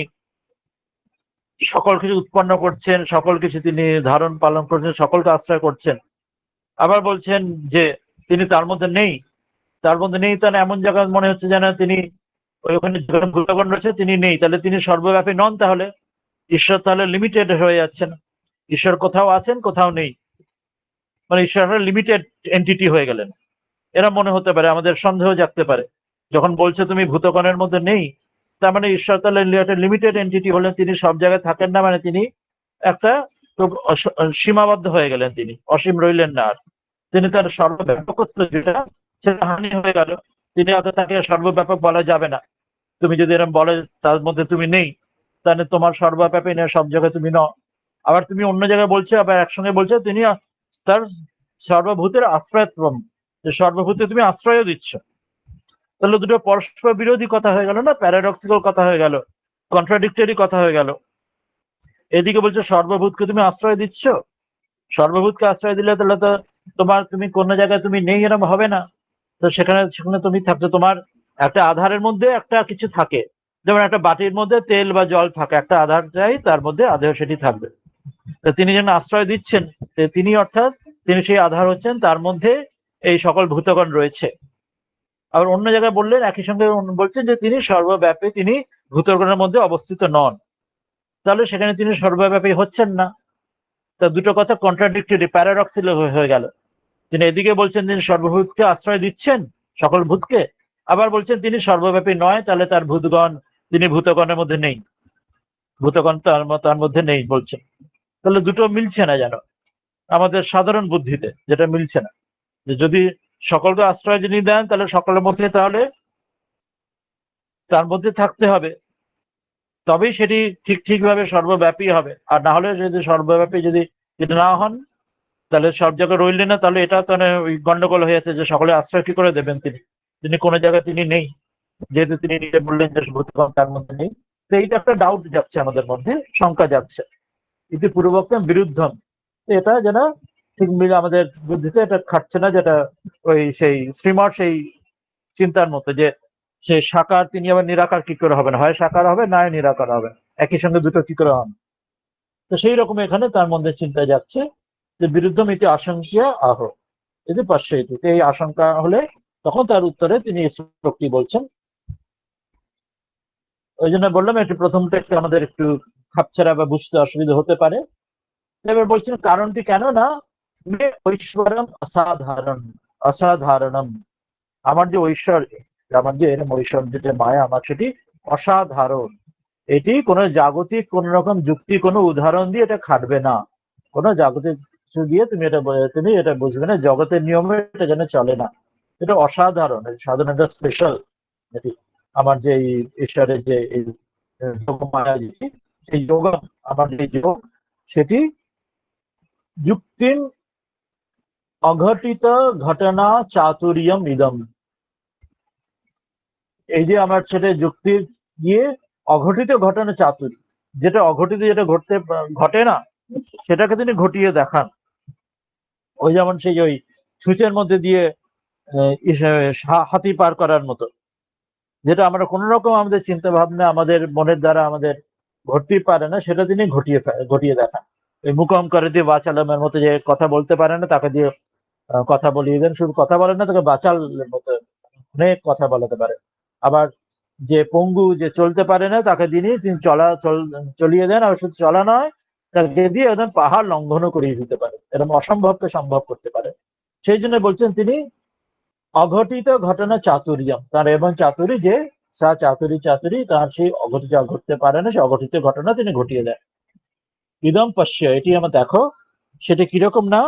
সকল কিছু উৎপন্ন করছেন, সকল কিছু তিনি ধারণ পালন করছেন, সকলকে আশ্রয় করছেন। আবার বলছেন যে তিনি তার মধ্যে নেই, তার মধ্যে নেই, তাহলে এমন জায়গায় মনে হচ্ছে যেন তিনি ওখানে ভূতগণ রয়েছে তিনি নেই, তাহলে তিনি সর্বব্যাপী নন, তাহলে ঈশ্বর তাহলে লিমিটেড হয়ে যাচ্ছেন, ঈশ্বর কোথাও আছেন কোথাও নেই, মানে ঈশ্বর লিমিটেড এন্টিটি হয়ে গেলেন। এরা মনে হতে পারে, আমাদের সন্দেহ জাগতে পারে, যখন বলছে তুমি ভূতগণের মধ্যে নেই, তার মানে ঈশ্বর তাহলে লিমিটেড এন্টিটি হলেন, তিনি সব জায়গায় থাকেন না, মানে তিনি একটা সীমাবদ্ধ হয়ে গেলেন, তিনি অসীম রইলেন না, আর তিনি তার সর্বব্যাপকত্ব যেটা, সেটা হানি হয়ে গেল, তিনি হয়তো তাকে সর্বব্যাপক বলা যাবে না। তুমি যদি এরকম বলে তার মধ্যে তুমি নেই, তাহলে তোমার সর্বব্যাপী নেই, সব জায়গায় তুমি নও। আবার তুমি অন্য জায়গায় বলছো, আবার একসঙ্গে বলছো তিনি তার সর্বভূতের আশ্রয়ত্বম, যে সর্বভূতে তুমি আশ্রয় দিচ্ছ, তাহলে দুটো পরস্পর বিরোধী কথা হয়ে গেল না, প্যারাডক্সিক্যাল কথা হয়ে গেল, কন্ট্রাডিক্টরি কথা হয়ে গেল। এদিকে বলছো সর্বভূতকে তুমি আশ্রয় দিচ্ছ, সর্বভূতকে আশ্রয় দিলে তাহলে তো তোমার, তুমি কোন জায়গায় তুমি নেই এরকম হবে না, তো সেখানে সেখানে তুমি থাকছো, তোমার একটা আধারের মধ্যে একটা কিছু থাকে, যেমন একটা বাটির মধ্যে তেল বা জল থাকে, একটা আধার চাই, তার মধ্যে আধার সেটি থাকবে। তো তিনি যেন আশ্রয় দিচ্ছেন, তিনি অর্থাৎ তিনি সেই আধার হচ্ছেন, তার মধ্যে এই সকল ভূতগণ রয়েছে। আবার অন্য জায়গায় বললেন একই সঙ্গে বলছেন যে তিনি সর্বব্যাপী, তিনি ভূতগণের মধ্যে অবস্থিত নন, তাহলে সেখানে তিনি সর্বব্যাপী হচ্ছেন না। তা দুটো কথা কন্ট্রাডিক্টরি, প্যারাডক্সিল হয়ে গেল। তিনি এদিকে বলছেন তিনি সর্বভূতকে আশ্রয় দিচ্ছেন, সকল ভূতকে, আবার বলছেন তিনি সর্বব্যাপী নয়, তাহলে তার ভূতগণ, তিনি ভূতগণের মধ্যে নেই, ভূতগণ তার মধ্যে নেই বলছেন। তাহলে দুটো মিলছে না, যেন আমাদের সাধারণ বুদ্ধিতে যেটা মিলছে না, যে যদি সকলকে আশ্রয় যিনি দেন, তাহলে সকলের মধ্যে, তাহলে তার মধ্যে থাকতে হবে, তবেই সেটি ঠিকভাবে সর্বব্যাপী হবে। আর না হলে যদি সর্বব্যাপী যদি না হন, তাহলে সব জায়গায় রইলেন না, তাহলে এটা তো ওই গন্ডগোল হয়ে যাচ্ছে, যে সকলে আশ্রয় কি করে দেবেন, তিনি তিনি কোনো জায়গায় তিনি নেই, যেহেতু তিনি নিজে বললেন যে ভূতগণ তার মধ্যে নেই। তো এইটা একটা ডাউট যাচ্ছে আমাদের মধ্যে, শঙ্কা যাচ্ছে, ইতি পূর্বক্তম বিরুদ্ধম, এটা যেন ঠিক মিলে আমাদের বুদ্ধিতে এটা খাটছে না, যেটা ওই সেই শ্রীমঠ সেই চিন্তার মতো, যে সে সাকার তিনি আবার নিরাকার কি করে হবেন, হয় সাকার হবে না নিরাকার হবে, একই সঙ্গে দুটো কি করে হন। তো সেই রকম এখানে তার মধ্যে চিন্তা যাচ্ছে যে বিরুদ্ধম ইতি আশঙ্কা আহ, এটি পার্শ্বইতি, এই আশঙ্কা হলে তখন তার উত্তরে তিনি এই শ্লোকটি বলছেন। ওই জন্য বললাম একটু প্রথমটা একটু আমাদের একটু খাপছাড়া বা বুঝতে অসুবিধা হতে পারে। এবার বলছেন কারণটি কেন না, মে ঐশ্বরম অসাধারণ, অসাধারণম, আমার যে ঐশ্বর্য, আমার যে এরকম ঐশ্বর্য যে মায়া আমার, সেটি অসাধারণ, এটি কোনো জাগতিক কোন রকম যুক্তি, কোনো উদাহরণ দিয়ে এটা খাটবে না, কোনো জাগতিক কিছু দিয়ে তুমি এটা বুঝবে না, জগতের নিয়মে এটা যেন চলে না, এটা অসাধারণ, সাধারণ একটা স্পেশাল, এটি আমার যে ঈশ্বরের যে এই যোগমায়া, যেটি সেই যোগ, আমার যে যোগ, সেটি যুক্তিম অঘটিত ঘটনা চাতুরিয়ম ইদম, এই যে আমার সেটা যুক্তি গিয়ে অঘটিত ঘটনা চাতুরি, যেটা অঘটিত, যেটা ঘটে না, সেটাকে তিনি ঘটিয়ে দেখান। ওই যেমন সেই ওই সূচের মধ্যে দিয়ে হাতি পার করার মতো, যেটা আমরা কোন রকম আমাদের চিন্তা ভাবনা, আমাদের মনের দ্বারা আমাদের ঘটতে পারে না, সেটা তিনি ঘটিয়ে দেখান। এই মুকম করে দিয়ে বাচালামের মতো, যে কথা বলতে পারে না তাকে দিয়ে কথা বলিয়ে দেন, শুধু কথা বলেন না, তাকে বাচালের মতো অনেক কথা বলাতে পারে। আবার যে পঙ্গু, যে চলতে পারে না, তাকে তিনি চলিয়ে দেন, আর শুধু চলা নয়, তাকে দিয়ে একদম পাহাড় লঙ্ঘনও করিয়ে দিতে পারে, এরকম অসম্ভবকে সম্ভব করতে পারে। সেই জন্য বলছেন তিনি অঘটিত ঘটনা চাতুর্যম, তার এবং চাতুরি যে চাতুরি তার সেই অঘটিত ঘটতে পারে না, সে অঘটিত ঘটনা তিনি ঘটিয়ে দেন। ইদম পশ্য, এটি আমার দেখো, সেটা কিরকম না,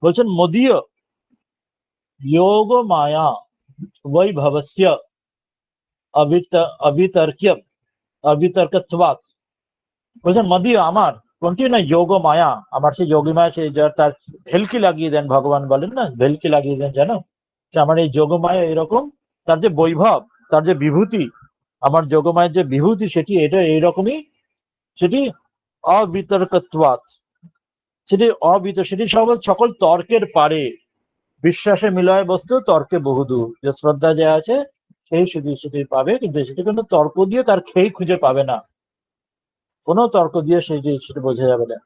বলছেন মদীয় যোগ মায়া বৈভবস্য অবিতর্ক্য অবিতর্কত্বাৎ, বলছেন মদীয় আমার, কোনটি না যোগ মায়া, আমার সেই যোগী মায়া, সেই তার ভেলকি লাগিয়ে দেন, ভগবান বলেন না ভেলকি লাগিয়ে দেন, জানো যে আমার এই যোগমায়া এরকম, তার যে বৈভব, তার যে বিভূতি, আমার যোগমায়ের যে বিভূতি সেটি এটা এইরকমই, সেটি অবিতর্কত্বাৎ, সেটি সকল তর্কের পারে, বিশ্বাসে মিলয় বস্তু তর্কে বহুদূর, যে শ্রদ্ধা যে আছে সেই শুধু শুধু পাবে, কিন্তু সেটি কোনো তর্ক দিয়ে তার খেই খুঁজে পাবে না, কোনো তর্ক দিয়ে সেটি বোঝা যাবে না।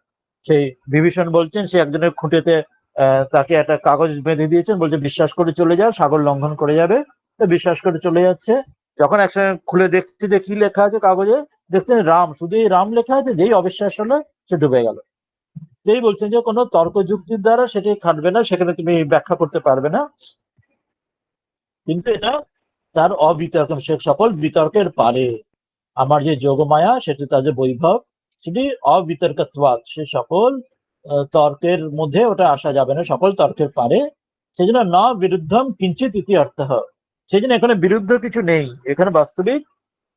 সেই বিভীষণ বলছেন, সে একজনের খুঁটেতে তাকে একটা কাগজ বেঁধে দিয়েছেন, বলছে বিশ্বাস করে চলে যাও, সাগর লঙ্ঘন করে যাবে, তো বিশ্বাস করে চলে যাচ্ছে। যখন একসঙ্গে খুলে দেখছে যে কি লেখা আছে কাগজে, দেখছেন রাম, শুধু এই রাম লেখা আছে, যেই অবিশ্বাস হলো সে ডুবে গেল। যেই বলছেন যে কোনো তর্ক যুক্তির দ্বারা সেটি খাটবে না, সেখানে তুমি ব্যাখ্যা করতে পারবে না, কিন্তু এটা তার অবিতর্ক, সে সকল বিতর্কের পারে, আমার যে যোগমায়া সেটি তার যে বৈভব সেটি অবিতর্কত্বাৎ, সে সকল তর্কের মধ্যে ওটা আসা যাবে না, সকল তর্কের পারে, সেই জন্য না বিরুদ্ধম কিঞ্চিত ইতি অর্থ, সেই জন্য এখানে বিরুদ্ধ কিছু নেই, এখানে বাস্তবিক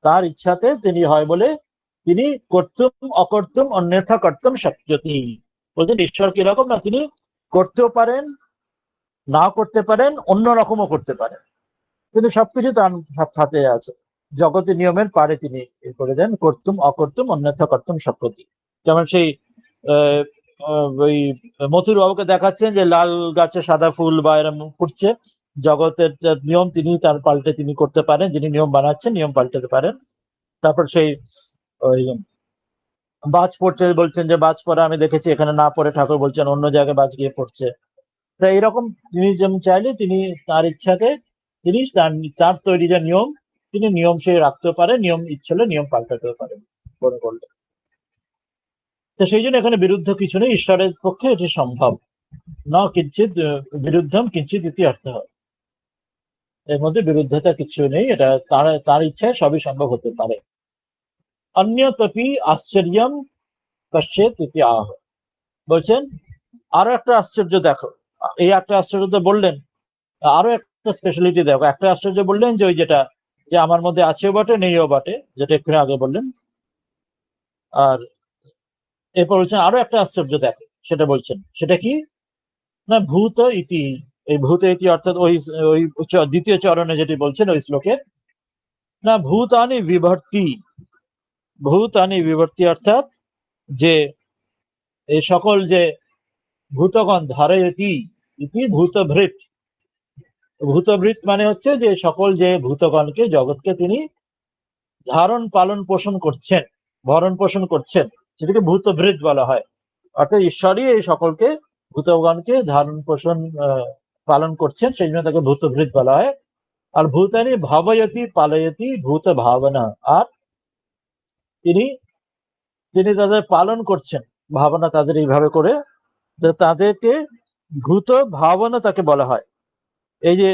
তার ইচ্ছাতে তিনি হয় বলে তিনি কর্তুম অকর্তুম অন্যথা কর্তুম শক্যতি, বলছেন ঈশ্বর কিরকম না, তিনি করতেও পারেন, না করতে পারেন, অন্য রকমও করতে পারেন, কিন্তু সবকিছু তার হাতে আছে, জগতের নিয়মের পারে তিনি করে দেন, কর্তুম অকর্তুম অন্যথা কর্তুম শক্যতি। যেমন সেই ওই মথুর বাবুকে দেখাচ্ছেন যে লাল গাছে সাদা ফুল বা এরম ফুটছে, জগতের নিয়ম তিনি তার পাল্টে তিনি করতে পারেন, যিনি নিয়ম বানাচ্ছেন নিয়ম পাল্টাতে পারেন। তারপর সেই ওই বাজ পড়ছে, বলছেন যে বাজ পড়া আমি দেখেছি, এখানে না পড়ে ঠাকুর বলছেন অন্য জায়গায় বাজ গিয়ে পড়ছে। তো এইরকম তিনি যেমন চাইলে তিনি তার ইচ্ছাকে তিনি তার তৈরি যে নিয়ম, তিনি নিয়ম সে রাখতেও পারে, নিয়ম ইচ্ছে হলে নিয়ম পাল্টাতেও পারেন মনে করলে। তো সেই জন্য এখানে বিরুদ্ধ কিছু নেই, ঈশ্বরের পক্ষে এটি সম্ভব, না কিঞ্চিত বিরুদ্ধম কিঞ্চিত ইতি অর্থ, এর মধ্যে বিরুদ্ধতা কিছু নেই, এটা তার ইচ্ছায় সবই সম্ভব হতে পারে। অন্যতপি আশ্চর্যম পশ্যেত ইতি আহ, বলছেন আরো একটা আশ্চর্য দেখো, এই একটা আশ্চর্য তো বললেন, আরো একটা স্পেশালিটি দেখো, একটা আশ্চর্য বললেন যে ওই যেটা যে আমার মধ্যে আছেও বটে নেইও বটে, যেটা একটু আগে বললেন, আর এরপর বলছেন আরো একটা আশ্চর্য দেখো, সেটা বলছেন, সেটা কি না ভূত ইতি, এই ভূত ইতি অর্থাৎ ওই ওই দ্বিতীয় চরণে যেটি বলছেন ওই শ্লোকে, না ভূতানি বিভর্তি, ভূতানি বিভর্তি অর্থাৎ যে এই সকল যে ভূতগণ ধারয়তি ইতি ভূতভৃত, ভূতভৃত মানে হচ্ছে যে সকল যে ভূতগণকে জগৎকে তিনি ধারণ পালন পোষণ করছেন, ভরণ পোষণ করছেন, সেটাকে ভূতভৃত বলা হয়। অর্থাৎ ঈশ্বরই এই সকলকে ভূতগণকে ধারণ পোষণ পালন করছেন, সেই জন্য তাকে ভূতভৃত বলা হয়। আর ভূতানি ভাবয়তি পালয়তি ভূত ভাবনা, আর তিনি তিনি তাদের পালন করছেন, ভাবনা তাদের এইভাবে করে, তাদেরকে ভূত ভাবনা তাকে বলা হয়। এই যে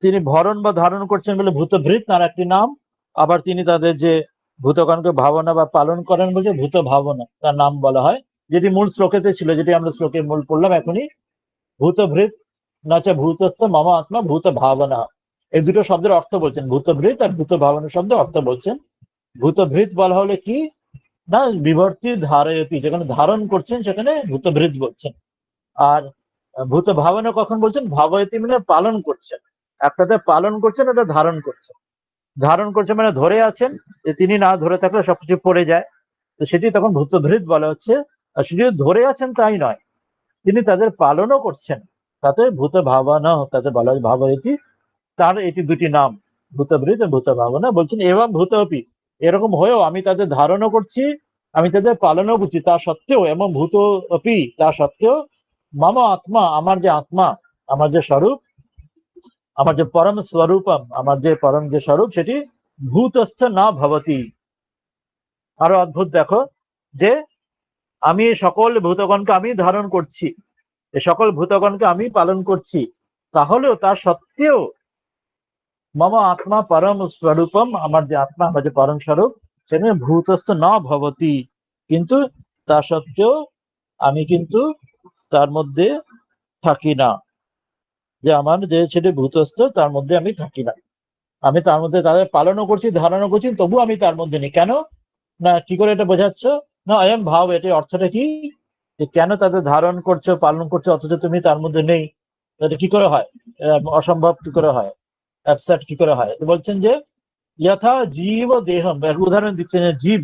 তিনি ভরণ বা ধারণ করছেন বলে ভূতভৃত তার একটি নাম, আবার তিনি তাদের যে ভূতগণকে ভাবনা বা পালন করেন বলে ভূত ভাবনা তার নাম বলা হয়, যেটি মূল শ্লোকেতে ছিল, যেটি আমরা শ্লোকের মূল পড়লাম এখনই, ভূতভৃত নাচা ভূতস্থ মম আত্মা ভূত ভাবনা, এই দুটো শব্দের অর্থ বলছেন, ভূতভৃত আর ভূত ভাবনা শব্দের অর্থ বলছেন। ভূতভৃত বলা হলে কি না বিভর্তি ধারয়তি, যেখানে ধারণ করছেন সেখানে ভূতভৃত বলছেন, আর ভূত ভাবনা কখন বলছেন, ভাবয়তি মানে পালন করছেন, একটাতে পালন করছেন, এটা ধারণ করছেন, ধারণ করছেন মানে ধরে আছেন, যে তিনি না ধরে থাকলে সবকিছু পড়ে যায়, তো সেটি তখন ভূতভৃত বলা হচ্ছে। আর শুধু ধরে আছেন তাই নয়, তিনি তাদের পালনও করছেন, তাতে ভূত ভাবনা তাতে বলা হয় ভাবয়তি, তার এটি দুটি নাম, ভূতভৃত ভূত ভাবনা। বলছেন এবং ভূতপি, এরকম হয়েও আমি তাদের ধারণও করছি, আমি তাদের পালনও করছি, তা সত্ত্বেও, এবং ভূত অপি তা সত্ত্বেও, মম আত্মা আমার যে আত্মা, আমার যে স্বরূপ, আমার যে পরম স্বরূপম, আমার যে পরম যে স্বরূপ, সেটি ভূতস্থ না ভবতি। আরো অদ্ভুত দেখো, যে আমি সকল ভূতগণকে আমি ধারণ করছি, এই সকল ভূতগণকে আমি পালন করছি, তাহলেও তা সত্ত্বেও মম আত্মা পরম স্বরূপম, আমার যে আত্মা, আমার যে পরম স্বরূপ, সেখানে ভূতস্থ ন ভবতি, কিন্তু তা সত্ত্বেও আমি কিন্তু তার মধ্যে থাকি না। যে আমার যে সেটি ভূতস্থ, তার মধ্যে আমি থাকি না। আমি তার মধ্যে তাদের পালনও করছি, ধারণও করছি, তবু আমি তার মধ্যে নেই। কেন? না, কি করে এটা বোঝাচ্ছ? না, অয়ম ভাব, এটার অর্থটা কি? যে কেন তাদের ধারণ করছো, পালন করছো, অথচ তুমি তার মধ্যে নেই? এটা কি করে হয়? অসম্ভব কি করে হয়? অ্যাবসার্ট কি করে হয়? তো বলছেন যে যথা জীব ও দেহম, উদাহরণ দিচ্ছেন যে জীব,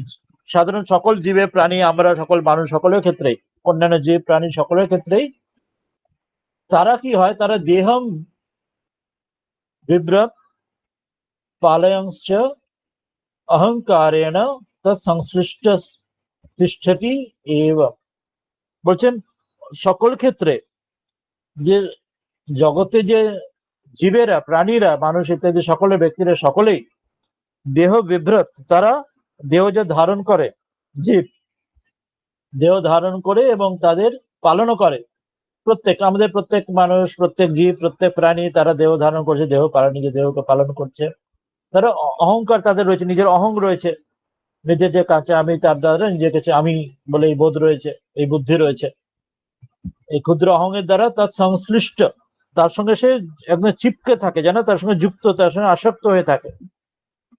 সাধারণ সকল জীবে প্রাণী, আমরা সকল মানুষ সকলের ক্ষেত্রেই, অন্যান্য জীব প্রাণী সকলের ক্ষেত্রেই তারা কি হয়, তারা দেহম বিভ্রত পালয়ংশ্চ অহংকারেণ তৎসংশ্লিষ্ট তিষ্ঠতি এব। বলছেন সকল ক্ষেত্রে যে জগতে যে জীবেরা, প্রাণীরা, মানুষ ইত্যাদি সকলের ব্যক্তিরা সকলেই দেহ বিভ্রত, তারা দেহ যে ধারণ করে, জীব দেহ ধারণ করে এবং তাদের পালনও করে। আমাদের প্রত্যেক মানুষ, প্রত্যেক জীব, প্রত্যেক প্রাণী তারা দেহ ধারণ করছে, দেহ পালন, নিজের দেহকে পালন করছে। তারা অহংকার তাদের রয়েছে, নিজের অহং রয়েছে, নিজের যে কাছে আমি, তার দ্বারা নিজের কাছে আমি বলে এই বোধ রয়েছে, এই বুদ্ধি রয়েছে। এই ক্ষুদ্র অহংয়ের দ্বারা তার সংশ্লিষ্ট, তার সঙ্গে সে একদম চিপকে থাকে, যেন তার সঙ্গে যুক্ত, তার সঙ্গে আসক্ত হয়ে থাকে।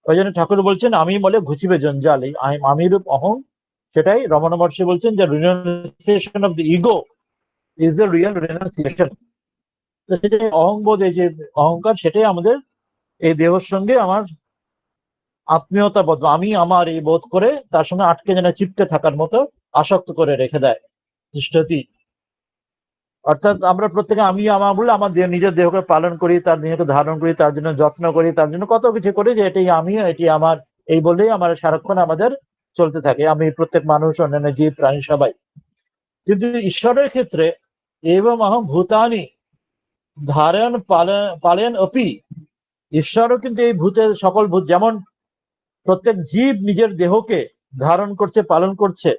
ওই জন্য ঠাকুর বলছেন আমি বলে ঘুচিবে জঞ্জাল, এই আমি রূপ অহং, সেটাই রমণ মহর্ষি বলছেন যে renunciation of the ego is the real renunciation. তো সেটাই অহংবোধ, এই যে অহংকার, সেটাই আমাদের এই দেহের সঙ্গে আমার আত্মীয়তা বোধ, আমি আমার এই বোধ করে তার সঙ্গে আটকে যেন চিপকে থাকার মতো আসক্ত করে রেখে দেয় তিষ্ঠতি। অর্থাৎ আমরা প্রত্যেকে আমি আমার বলে আমার নিজের দেহকে পালন করি, তার নিজেকে ধারণ করি, তার জন্য যত্ন করি, তার জন্য কত কিছু করি, যে এটাই আমি, এটি আমার, এই বলেই আমার সারাক্ষণ আমাদের চলতে থাকে। আমি প্রত্যেক মানুষ, অন্যান্য জীব প্রাণী সবাই। কিন্তু ঈশ্বরের ক্ষেত্রে এবং অহম ভূতানি ধারণ পালন অপি, ঈশ্বরও কিন্তু এই ভূতের সকল ভূত, যেমন প্রত্যেক জীব নিজের দেহকে ধারণ করছে, পালন করছে,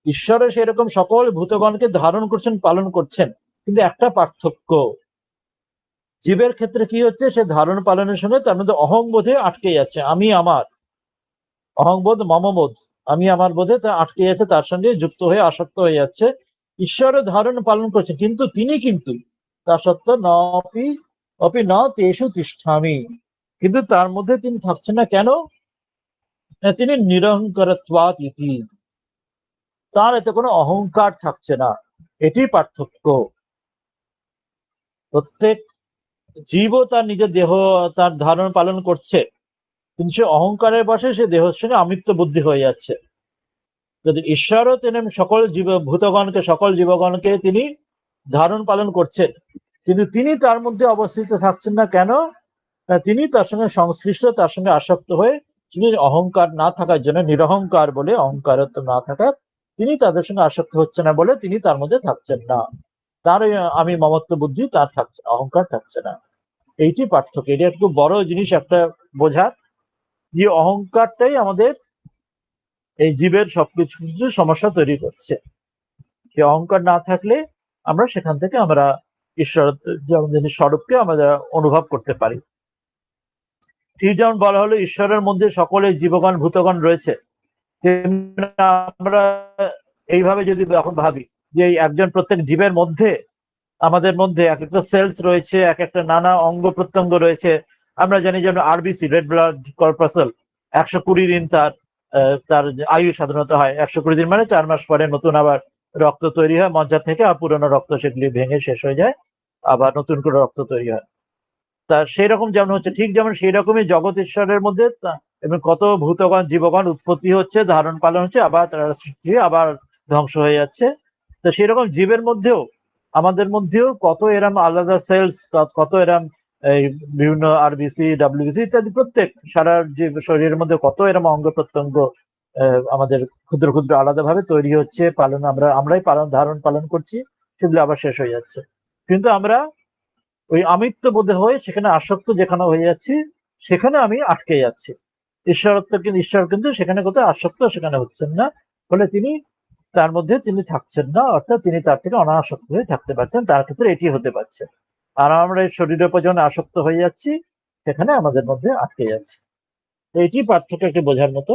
ঈশ্বরও সেরকম সকল ভূতগণকে ধারণ করছেন, পালন করছেন। কিন্তু একটা পার্থক্য, জীবের ক্ষেত্রে কি হচ্ছে, সে ধারণ পালনের সঙ্গে তার মধ্যে অহংবোধে আটকে যাচ্ছে, আমি আমার, অহংবোধ মমবোধ, আমি আমার বোধে তা আটকে যাচ্ছে, তার সঙ্গে যুক্ত হয়ে আসক্ত হয়ে যাচ্ছে। ঈশ্বরের ধারণ পালন করছেন, কিন্তু তিনি কিন্তু তা সত্ত্বেও অপি ন তেষু তিষ্ঠামি, কিন্তু তার মধ্যে তিনি থাকছেন না। কেন? তিনি নিরহংকারত্বাৎ ইতি, তার এতে কোনো অহংকার থাকছে না। এটি পার্থক্য। প্রত্যেক জীবও তার নিজের দেহ তার ধারণ পালন করছে, কিন্তু সে অহংকারের বশে সে দেহের সঙ্গে আমিত্ব বুদ্ধি হয়ে যাচ্ছে। যদি ঈশ্বরও তিনি সকল ভূতগণকে, সকল জীবগণকে তিনি ধারণ পালন করছেন, কিন্তু তিনি তার মধ্যে অবস্থিত থাকছেন না। কেন? তিনি তার সঙ্গে সংশ্লিষ্ট, তার সঙ্গে আসক্ত হয়ে, তিনি অহংকার না থাকার জন্য, নিরহংকার বলে, অহংকারত্ব না থাকার, তিনি তাদের সঙ্গে আসক্ত হচ্ছে না বলে তিনি তার মধ্যে থাকছেন না। তার আমি মমত্ব বুদ্ধি তার থাকছে, অহংকার থাকছে না। এইটি পার্থক্য। এটা একটু বড় জিনিস একটা বোঝার, যে অহংকারটাই আমাদের এই জীবের সবকিছু সমস্যা তৈরি করছে। সে অহংকার না থাকলে আমরা সেখান থেকে আমরা ঈশ্বর স্বরূপকে আমরা অনুভব করতে পারি। ঠিক যেমন বলা হলো ঈশ্বরের মধ্যে সকলে জীবগণ ভূতগণ রয়েছে, আমরা এইভাবে যদি এখন ভাবি যে একজন প্রত্যেক জীবের মধ্যে, আমাদের মধ্যে এক একটা সেলস রয়েছে, এক একটা নানা অঙ্গ প্রত্যঙ্গ রয়েছে। আমরা জানি যেমন আরবিসি, রেড ব্লাড কর্পাসেল, 120 দিন তার তার আয়ু সাধারণত হয়। 120 দিন মানে 4 মাস পরে নতুন আবার রক্ত তৈরি হয় মজ্জা থেকে, আর পুরনো রক্ত সেগুলি ভেঙে শেষ হয়ে যায়, আবার নতুন করে রক্ত তৈরি হয়। তা সেই রকম যেমন হচ্ছে, ঠিক যেমন সেই রকমই জগৎ ঈশ্বরের মধ্যে এবং কত ভূতগণ জীবগণ উৎপত্তি হচ্ছে, ধারণ পালন হচ্ছে, আবার তারা সৃষ্টি, আবার ধ্বংস হয়ে যাচ্ছে। তো সেই রকম জীবের মধ্যেও, আমাদের মধ্যেও কত এরম আলাদা সেলস, কত এরম এই বিভিন্ন আরবিসি, ডাব্লিউবিসি ইত্যাদি, প্রত্যেক সারা জীব শরীরের মধ্যে কত এরম অঙ্গ প্রত্যঙ্গ আমাদের ক্ষুদ্র ক্ষুদ্র আলাদা ভাবে তৈরি হচ্ছে, পালন আমরাই ধারণ পালন করছি, সেগুলো আবার শেষ হয়ে যাচ্ছে। কিন্তু আমরা ওই আমিত্ব বোধে হয়ে সেখানে আসক্ত যেখানে হয়ে যাচ্ছি, সেখানে আমি আটকে যাচ্ছি। ঈশ্বর কিন্তু সেখানে কোথাও আসক্ত সেখানে হচ্ছেন না, ফলে তিনি তার মধ্যে তিনি থাকছেন না, অর্থাৎ তিনি তার থেকে অনাসক্ত হয়ে থাকতে পারছেন, তার ক্ষেত্রে এটি হতে পারছে। আর আমরা এই শরীরের উপর যখন আসক্ত হয়ে যাচ্ছি সেখানে আমাদের মধ্যে আটকে যাচ্ছে। এটি পার্থক্য একটি বোঝার মতো।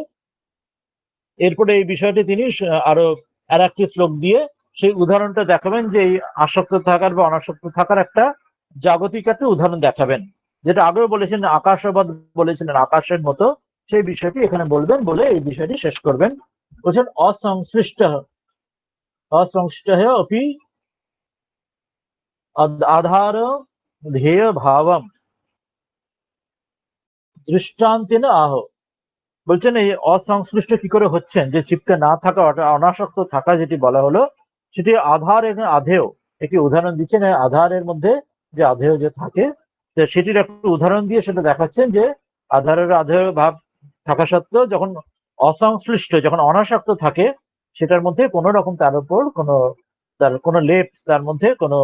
এরপরে এই বিষয়টি তিনি আরো আর একটি শ্লোক দিয়ে সেই উদাহরণটা দেখাবেন, যে এই আসক্ত থাকার বা অনাসক্ত থাকার একটা জাগতিক একটা উদাহরণ দেখাবেন, যেটা আগেও বলেছেন, আকাশবাদ বলেছিলেন আকাশের মতো, সেই বিষয়টি এখানে বলবেন, বলে এই বিষয়টি শেষ করবেন। বলছেন অসংশ্লিষ্ট অপি আধার ধ্যেয় ভাবম দৃষ্টান্তেন আহ। বলছেন এই অসংশ্লিষ্ট কি করে হচ্ছেন, যে চিত্তে না থাকা, অনাসক্ত থাকা যেটি বলা হলো, সেটি আধার এবং আধেয় একটি উদাহরণ দিচ্ছেন। আধারের মধ্যে যে আধেয় যে থাকে, সেটির একটা উদাহরণ দিয়ে সেটা দেখাচ্ছেন যে আধারের আধেয় ভাব থাকা সত্ত্বেও যখন অসংশ্লিষ্ট, যখন অনাসক্ত থাকে, সেটার মধ্যে কোনো রকম তার উপর কোনো লেপ, তার মধ্যে কোনো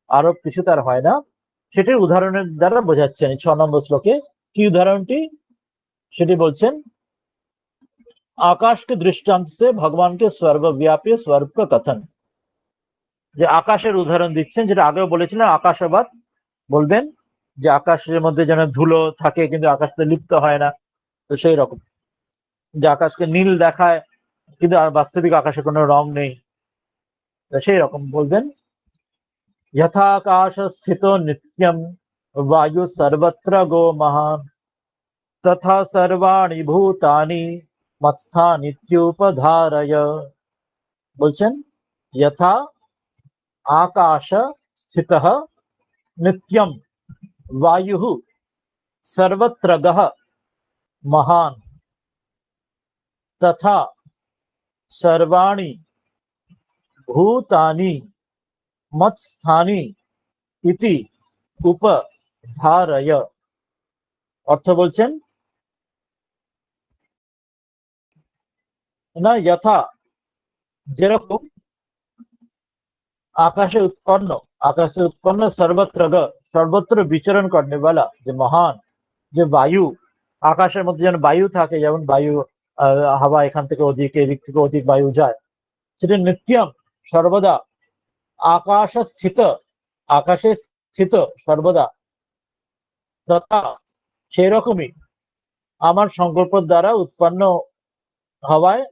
আরোপ কিছু তার হয় না, সেটির উদাহরণের দ্বারা বোঝাচ্ছেন 6 নম্বর শ্লোকে। কি উদাহরণটি সেটি বলছেন, आकाश के दृष्टांत से भगवान के सर्वव्यापी स्वरूप का कथन। যে আকাশের উদাহরণ দিচ্ছেন, যেটা আগেও বলেছিলেন, আকাশবাদ বলবেন যে আকাশের মধ্যে যেন ধুলো থাকে কিন্তু আকাশে লিপ্ত হয় না, তো সেই রকম যে আকাশকে নীল দেখায় কিন্তু আর বাস্তবিক আকাশে কোনো রং নেই, সেই রকম বলবেন। यथाकाश स्थितो नित्यम वायु सर्वत्र गो महान तथा सर्वाणि भूतानि मत्स्थानित्युपधारय। বলছেন यथा आकाश स्थितः नित्यम वायुः सर्वत्र गः महान तथा सर्वाणि भूतानि मत्स्थानि इति उपधारय। अर्थ বলছেন না, यथा যেরকম आकाशे उत्पन्न सर्वत्र सर्वत्र विचरण करने वाला जो महान जो वायु, आकाशेर मध्य যেন বায়ু থাকে, যেমন বায়ু হাওয়া এখান থেকে ওদিকে, এদিক থেকে ওদিক বায়ু যায়, সেটা নিত্যম সর্বদা, আকাশ স্থিত আকাশে স্থিত সর্বদা, তথা সেই রকমই আমার সংকল্প দ্বারা উৎপন্ন হওয়ায়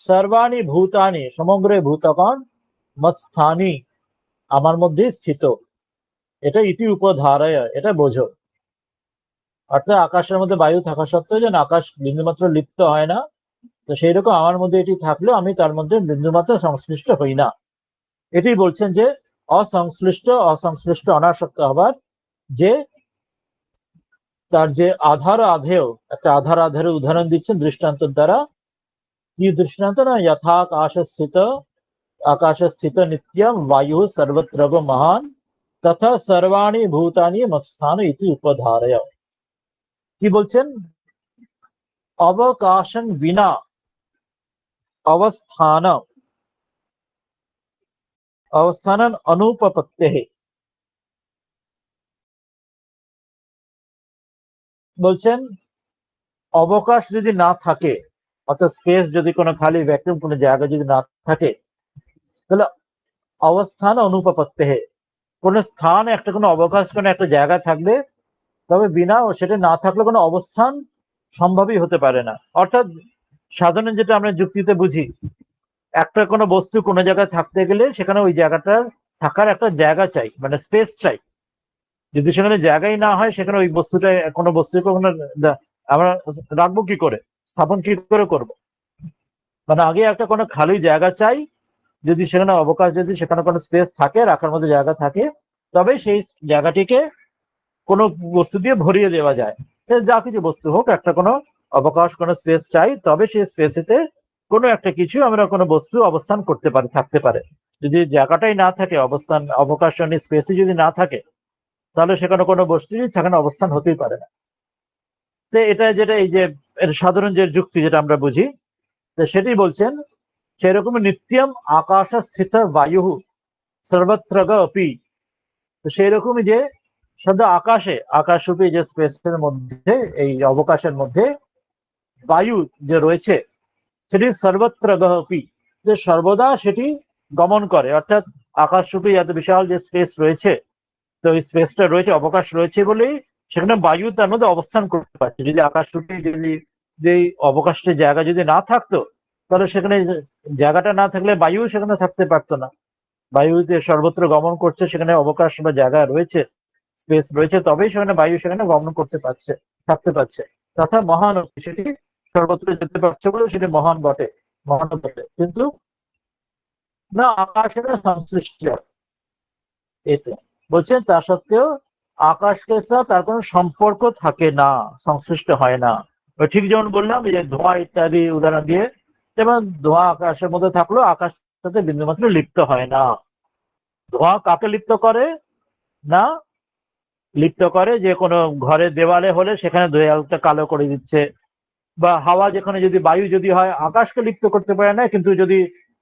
সর্বাণি ভূতানি সমগ্র ভূতগণ মৎস্থানি আমার মধ্যে স্থিত, এটা ইতি উপধারয়, এটা বোঝো। অর্থাৎ আকাশের মধ্যে বায়ু থাকা সত্ত্বেও যেন আকাশ বিন্দুমাত্র লিপ্ত হয় না, তো সেই রকম আমার মধ্যে এটি থাকলেও আমি তার মধ্যে বিন্দুমাত্র সংশ্লিষ্ট হই না। এটি বলছেন যে অসংশ্লিষ্ট অনাসক্ত হবার যে তার যে আধার আধেয়, একটা আধার আধারের উদাহরণ দিচ্ছেন দৃষ্টান্ত দ্বারা। কি দৃষ্টান্ত না, यथा आकाश स्थित नित्यम वायु सर्वत्र महान तथा सर्वाणि भूतानि मत्स्थान इति उपधारय। কি বলছেন, অবকাশন বিনা অবস্থান অনুপপত্তেহ। বলছেন অবকাশ যদি না থাকে, অর্থাৎ স্পেস যদি কোনো খালি ভ্যাকুয়াম কোনো জায়গা যদি না থাকে, তাহলে অবস্থান অনুপপত্তেহ, কোন স্থান একটা কোনো অবকাশ কোনো একটা জায়গা থাকবে, তবে বিনা ও সেটা না থাকলে কোনো অবস্থান সম্ভবই হতে পারে না। অর্থাৎ সাধারণ যেটা আমরা যুক্তিতে বুঝি, একটা কোনো বস্তু কোনো জায়গায় থাকতে গেলে সেখানে ওই জায়গাটার থাকার একটা জায়গা চাই, মানে স্পেস চাই। যদি সেখানে জায়গাই না হয়, সেখানে ওই বস্তুটা কোনো বস্তুকে আমরা রাখবো কি করে, স্থাপন কি করে করব, মানে আগে একটা কোনো খালি জায়গা চাই, যদি সেখানে অবকাশ, যদি সেখানে কোনো স্পেস থাকে, রাখার মধ্যে জায়গা থাকে, তবে সেই জায়গাটিকে কোনো বস্তু দিয়ে ভরিয়ে দেওয়া যায়। যা কিছু বস্তু হোক, একটা কোনো অবকাশ কোনো স্পেস চাই, তবে সেই স্পেসেতে কোনো একটা কিছু আমরা কোনো বস্তু অবস্থান করতে পারে, থাকতে পারে। যদি জায়গাটাই না থাকে, অবকাশ স্পেসই যদি না থাকে, তাহলে সেখানে কোনো বস্তু সেখানে অবস্থান হতেই পারে না। তো এটা যেটা এই যে সাধারণ যে যুক্তি যেটা আমরা বুঝি, সেটি বলছেন সেরকম নিত্যম আকাশ স্থিত বায়ু সর্বত্র অপি। তো সেই রকমই যে শুধু আকাশরূপী যে স্পেসের মধ্যে, এই অবকাশের মধ্যে বায়ু যে রয়েছে, সেটি সর্বত্র অপি, যে সর্বদা সেটি গমন করে, অর্থাৎ আকাশরূপী এত বিশাল যে স্পেস রয়েছে, তো এই স্পেসটা রয়েছে, অবকাশ রয়েছে বলেই সেখানে বায়ু তার মধ্যে অবস্থান করতে পারছে। যদি আকাশরূপী যদি অবকাশের জায়গা যদি না থাকতো, তাহলে সেখানে জায়গাটা না থাকলে বায়ু সেখানে থাকতে পারতো না। বায়ুতে সর্বত্র গমন করছে, সেখানে অবকাশ বা জায়গা রয়েছে, স্পেস রয়েছে, তবেই সেখানে বায়ু সেখানে গমন করতে পারছে, থাকতে পারছে। তথা মহান সেটি সর্বত্র যেতে পারছে বলে সেটি মহান বটে, মহান বটে। কিন্তু না আকাশের সংশ্লিষ্ট এতে বলছেন, তা সত্ত্বেও আকাশকে তার কোনো সম্পর্ক থাকে না, সংশ্লিষ্ট হয় না। ঠিক যেমন বললাম যে ধোঁয়া ইত্যাদি উদাহরণ দিয়ে, যেমন ধোঁয়া আকাশের মধ্যে থাকলেও আকাশ সাথে বিন্দুমাত্র লিপ্ত হয় না। ধোঁয়া কাকে লিপ্ত করে? না লিপ্ত করে যে কোনো ঘরের দেওয়ালে হলে সেখানে দেওয়ালটা কালো করে দিচ্ছে, বা হাওয়া যেখানে যদি বায়ু যদি হয় আকাশকে লিপ্ত করতে পারে না, কিন্তু যদি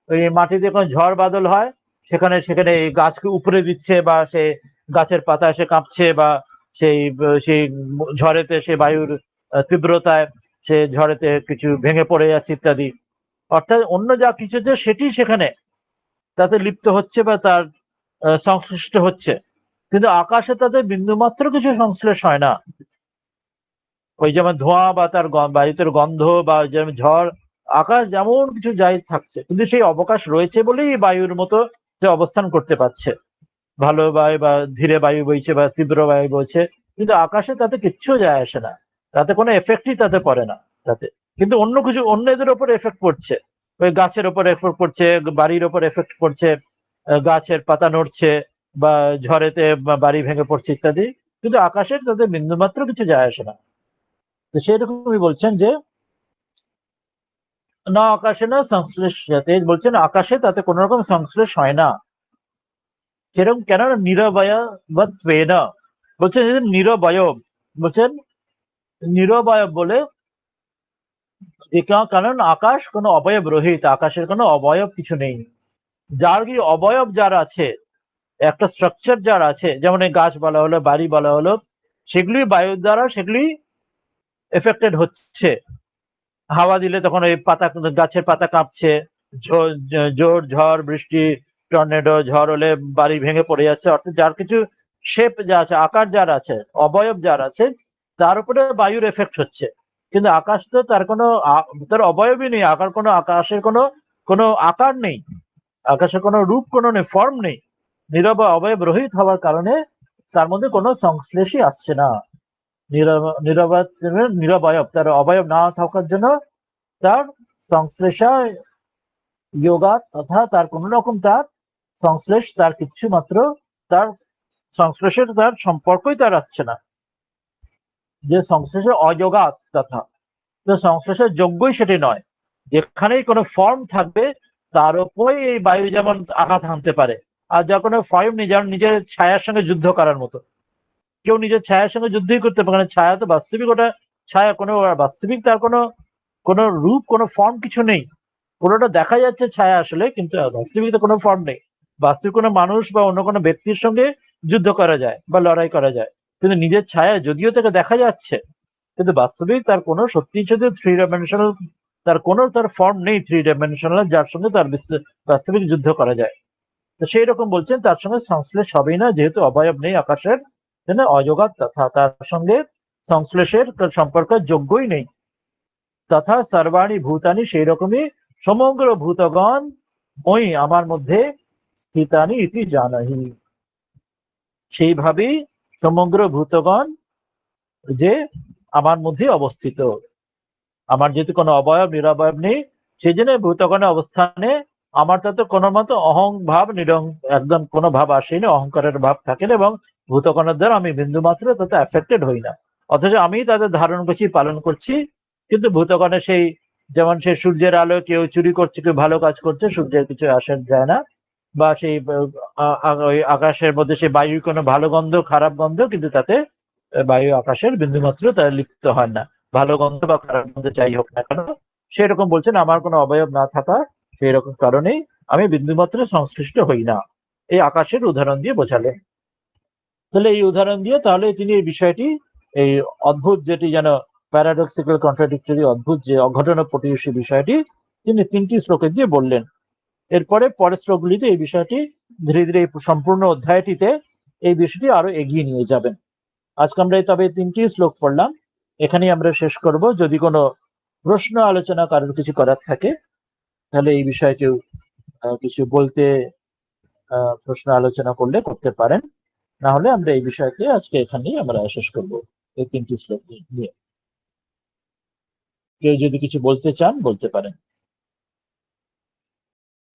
ওই মাটিতে কোনো ঝড় বাদল হয় সেখানে সেখানে এই গাছকে উপরে দিচ্ছে, বা সে গাছের পাতা এসে কাঁপছে, বা সেই সেই ঝড়েতে সে বায়ুর তীব্রতায় সে ঝড়েতে কিছু ভেঙে পড়ে যাচ্ছে ইত্যাদি। অর্থাৎ অন্য যা কিছু যে সেটি সেখানে তাতে লিপ্ত হচ্ছে বা তার সংশ্লিষ্ট হচ্ছে, কিন্তু আকাশে তাদের বিন্দুমাত্র কিছু সংশ্লেষ হয় না। ওই যেমন ধোঁয়া বা তার বায়ুতের গন্ধ বা যেমন ঝড়, আকাশ যেমন কিছু যাই থাকছে, কিন্তু সেই অবকাশ রয়েছে বলেই বায়ুর মতো সে অবস্থান করতে পারছে। ভালো বায়ু বা ধীরে বায়ু বইছে বা তীব্র বায়ু বইছে, কিন্তু আকাশে তাতে কিচ্ছু যায় আসে না, তাতে কোনো এফেক্টই তাতে পড়ে না তাতে। কিন্তু অন্য কিছু অন্যদের ওপর এফেক্ট পড়ছে, ওই গাছের ওপর এফেক্ট পড়ছে, বাড়ির ওপর এফেক্ট পড়ছে, গাছের পাতা নড়ছে বা ঝড়েতে বাড়ি ভেঙে পড়ছে ইত্যাদি, কিন্তু আকাশের তাতে বিন্দুমাত্র কিছু যায় আসে না। তো সেরকমই বলছেন যে না আকাশে না সংশ্লেষ, বলছেন আকাশে তাতে কোন রকম সংশ্লেষ হয় না। সেরকম কেন? নিরবয় বা ত্বেনা বলছেন, নিরবয়ব বলছেন, নিরবয়ব বলে কারণ আকাশ কোনো অবয়ব রহিত, আকাশের কোনো অবয়ব কিছু নেই। যার কি অবয়ব যার আছে, একটা স্ট্রাকচার যার আছে, যেমন এই গাছ বলা হলো, বাড়ি বলা হলো, সেগুলি বায়ুর দ্বারা সেগুলি এফেক্টেড হচ্ছে। হাওয়া দিলে তখন ওই পাতা, গাছের পাতা কাঁপছে, জোর ঝড় বৃষ্টি টর্নেডো ঝড় হলে বাড়ি ভেঙে পড়ে যাচ্ছে। অর্থাৎ যার কিছু শেপ যা আছে, আকার যার আছে, অবয়ব যার আছে, তার উপরে বায়ুর এফেক্ট হচ্ছে। কিন্তু আকাশ তো তার কোনো তার অবয়বই নেই, আকার কোনো, আকাশের কোনো কোনো আকার নেই, আকাশের কোনো রূপ কোনো নেই, ফর্ম নেই। নীরব অবয়ব রহিত হওয়ার কারণে তার মধ্যে কোনো সংশ্লেষই আসছে না। নিরবয়ব, তার অবয়ব না থাকার জন্য তার সংশ্লেষা যোগা তথা তার কোন রকম তার সংশ্লেষ, তার কিচ্ছু মাত্র তার সংশ্লেষের তার সম্পর্কই তার আসছে না। যে সংশ্লেষের অযোগাত তথা সংশ্লেষের যোগ্যই সেটি নয়। যেখানেই কোনো ফর্ম থাকবে তার উপরেই এই বায়ু যেমন আঘাত হানতে পারে, আর যা কোনো ফর্ম নেই, যেমন নিজের ছায়ার সঙ্গে যুদ্ধ করার মতো। কেউ নিজের ছায়ার সঙ্গে যুদ্ধই করতে পারে না, ছায়া তো বাস্তবিক, ওটা ছায়া, কোনো বাস্তবিক তার কোনো কোনো রূপ কোনো ফর্ম কিছু নেই। পুরোটা দেখা যাচ্ছে ছায়া আসলে, কিন্তু বাস্তবিক তো কোনো ফর্ম নেই। বাস্তবিক কোনো মানুষ বা অন্য কোনো ব্যক্তির সঙ্গে যুদ্ধ করা যায় বা লড়াই করা যায়, কিন্তু নিজের ছায়া যদিও তাকে দেখা যাচ্ছে, কিন্তু বাস্তবিক তার কোনো সত্যি সত্যি থ্রি ডাইমেনশনাল, তার কোনো তার ফর্ম নেই থ্রি ডাইমেনশনাল, যার সঙ্গে তার বাস্তবিক যুদ্ধ করা যায়। তো সেই রকম বলছেন তার সঙ্গে সংশ্লেষ হবেই না, যেহেতু অবয়ব নেই আকাশের, অযোগাত তথা তার সঙ্গে সংশ্লেষের সম্পর্ক যোগ্যই নেই। তথা সর্বাণী ভূতানি, সেই রকমই সমগ্র ভূতগণ ওই আমার মধ্যে স্থিতানি ইতি জানাহি, সেইভাবেই সমগ্র ভূতগণ যে আমার মধ্যে অবস্থিত। আমার যেহেতু কোনো অবয়ব নিরবয়ব নেই, সেই জন্য ভূতগণের অবস্থানে আমার তাতে কোনো মতো অহং ভাব একদম কোনো ভাব আসেনি, অহংকারের ভাব থাকে না, এবং ভূতগণের দ্বারা আমি বিন্দু মাত্র তাতে এফেক্টেড হই না। অথচ আমি তাদের ধারণ করছি, পালন করছি, কিন্তু ভূতগণের সেই, যেমন সেই সূর্যের আলো কেউ চুরি করছে, কেউ ভালো কাজ করছে, সূর্যের কিছু আসে যায় না। বা সেই ওই আকাশের মধ্যে সেই বায়ুর কোনো ভালো গন্ধ খারাপ গন্ধ, কিন্তু তাতে বায়ু আকাশের বিন্দুমাত্র তার লিপ্ত হয় না, ভালো গন্ধ বা খারাপ গন্ধ যাই হোক না কেন। সেরকম বলছেন আমার কোনো অবয়ব না থাকা, সেই রকম কারণেই আমি বিন্দুমাত্র সংশ্লিষ্ট হই না। এই আকাশের উদাহরণ দিয়ে বোঝালেন। তাহলে এই উদাহরণ দিয়ে তাহলে তিনি এই বিষয়টি, এই অদ্ভুত যেটি যেন প্যারাডক্সিক্যাল কন্ট্রাডিক্টরি, অদ্ভুত যে অঘটনপ্রতিবেশী বিষয়টি তিনি 3টি শ্লোকে দিয়ে বললেন। এরপরে পরের শ্লোকগুলিতে এই বিষয়টি ধীরে ধীরে এই সম্পূর্ণ অধ্যায়টিতে এই বিষয়টি আরো এগিয়ে নিয়ে যাবেন। আজকে আমরা তবে 3টি শ্লোক পড়লাম, এখানেই আমরা শেষ করব। যদি কোনো প্রশ্ন আলোচনা কারোর কিছু করার থাকে তাহলে এই বিষয়টি কিছু বলতে, প্রশ্ন আলোচনা করলে করতে পারেন, না হলে আমরা এই বিষয়কে আজকে এখানেই আমরা শেষ করব এই 3টি শ্লোক নিয়ে। কেউ যদি কিছু বলতে চান বলতে পারেন,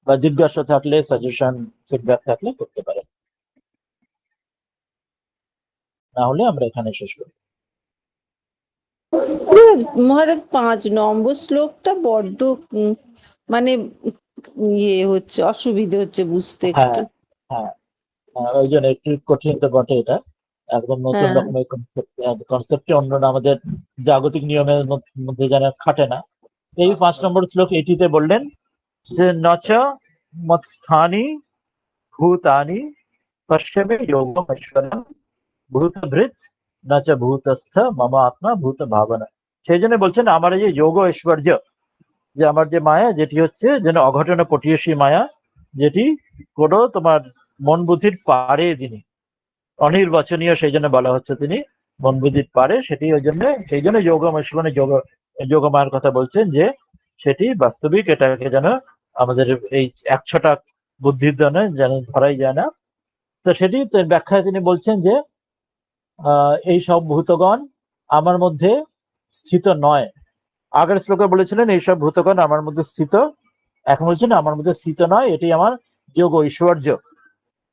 বা জিজ্ঞাসা থাকলে, সাজেশন, ফিডব্যাক থাকলে করতে পারেন, না হলে আমরা এখানে শেষ করব। মহারাজ 5 নম্বর শ্লোকটা বড্ড মানে হচ্ছে, অসুবিধে হচ্ছে বুঝতে একটু। হ্যাঁ, ওই জন্য একটু কঠিন তো বটে, এটা একদম নতুন রকমের কনসেপ্টে, অন্য আমাদের জাগতিক নিয়মের মধ্যে যেন খাটে না। এই 5 নম্বর শ্লোক এটিতে বললেন যে নচ মৎস্থানি ভূতানি পশ্চিমে যোগম ঐশ্বর্যম ভূতভৃত নচ ভূতস্থ মম আত্মা ভূত ভাবনা। সেই জন্য বলছেন আমার এই যে যোগ ঐশ্বর্য, যে আমার যে মায়া, যেটি হচ্ছে যেন অঘটন পটিয়সী মায়া, যেটি কোনো তোমার মন বুদ্ধির পারে যিনি, অনির্বাচনীয়, সেই জন্য বলা হচ্ছে তিনি মন বুদ্ধির পারে, সেটি ওই জন্য, সেই জন্য যোগম ঐশ্বর্য যোগ মায়ের কথা বলছেন, যে সেটি বাস্তবিক, এটাকে যেন আমাদের এই 100টা বুদ্ধির দ্বারা যেন ধরাই যায় না। তো সেটি ব্যাখ্যায় তিনি বলছেন যে এই সব ভূতগণ আমার মধ্যে স্থিত নয়। আগের শ্লোকে বলেছিলেন এইসব ভূতগণ আমার মধ্যে স্থিত, এখন বলছেন আমার মধ্যে স্থিত নয়, এটি আমার যোগ ঐশ্বর্য।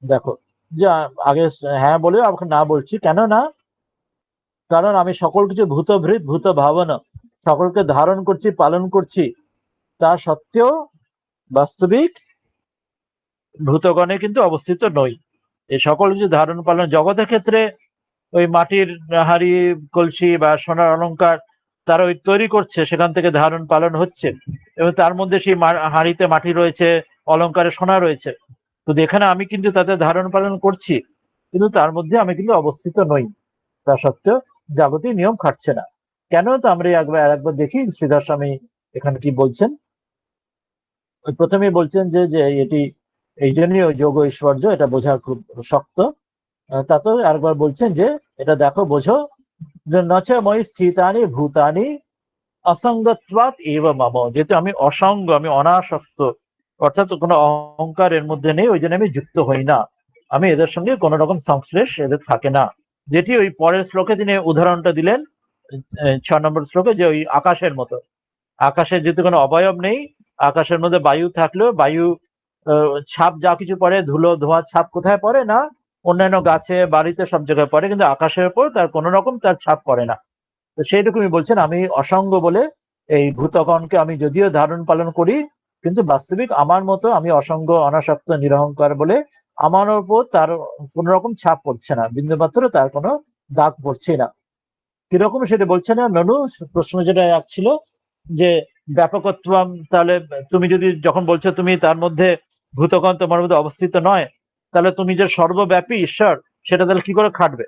দেখো, যে আগে হ্যাঁ বলে এখন না বলছি, কেন না? কারণ আমি সকল কিছু ভূতভৃত ভূত ভাবনা, সকলকে ধারণ করছি, পালন করছি, তা সত্ত্বেও বাস্তবিক ভূতগণে কিন্তু অবস্থিত নই। এই সকল কিছু ধারণ পালন জগতের ক্ষেত্রে ওই মাটির হাড়ি, কলসি বা সোনার অলংকার তারা ওই তৈরি করছে, সেখান থেকে ধারণ পালন হচ্ছে, এবং তার মধ্যে সেই হাড়িতে মাটি রয়েছে, অলংকারে সোনা রয়েছে, তো এখানে আমি কিন্তু তাদের ধারণ পালন করছি, কিন্তু তার মধ্যে আমি কিন্তু অবস্থিত নই। তা সত্ত্বেও জাগতিক নিয়ম খাটছে না। কেন? তো আমরা একবার দেখি শ্রীধর স্বামী এখানে কি বলছেন। প্রথমেই বলছেন যে এটি এই জন্যই যোগ ঐশ্বর্য, এটা বোঝা খুব শক্ত। তাতেও আরেকবার বলছেন যে এটা দেখো, বোঝো যে নচ মই স্থিতানি ভূতানি অসঙ্গত্বাৎ এব মম, যেহেতু আমি অসঙ্গ, আমি অনাসক্ত, অর্থাৎ কোনো অহংকার এর মধ্যে নেই, ওই জন্য আমি যুক্ত হই না, আমি এদের সঙ্গে কোনো রকম সংশ্লেষ এদের থাকে না। যেটি ওই পরের শ্লোকে তিনি উদাহরণটা দিলেন 6 নম্বর শ্লোকে, যে ওই আকাশের মতো, আকাশের যেহেতু কোনো অবয়ব নেই, আকাশের মধ্যে বায়ু থাকলেও বায়ু ছাপ যা কিছু পড়ে, ধুলো ধোঁয়া ছাপ কোথায় পড়ে না? অন্যান্য গাছে, বাড়িতে, সব জায়গায় পড়ে, কিন্তু আকাশের উপর তার কোনো রকম তার ছাপ পড়ে না। তো সেইরকমই বলছেন আমি অসঙ্গ বলে এই ভূতগণকে আমি যদিও ধারণ পালন করি, কিন্তু বাস্তবিক আমার মতো আমি অসঙ্গ, অনাসক্ত, নিরহংকার বলে আমার উপর তার কোন রকম ছাপ পড়ছে না, বিন্দুমাত্র তার কোনো দাগ পড়ছে না। কিরকম সেটা বলছে না ননু, প্রশ্ন যেটা ছিল যে ব্যাপকত্ব, তাহলে তুমি যদি যখন বলছো তুমি তার মধ্যে ভূতগণ তোমার মধ্যে অবস্থিত নয়, তাহলে তুমি যে সর্বব্যাপী ঈশ্বর, সেটা তাহলে কি করে খাটবে?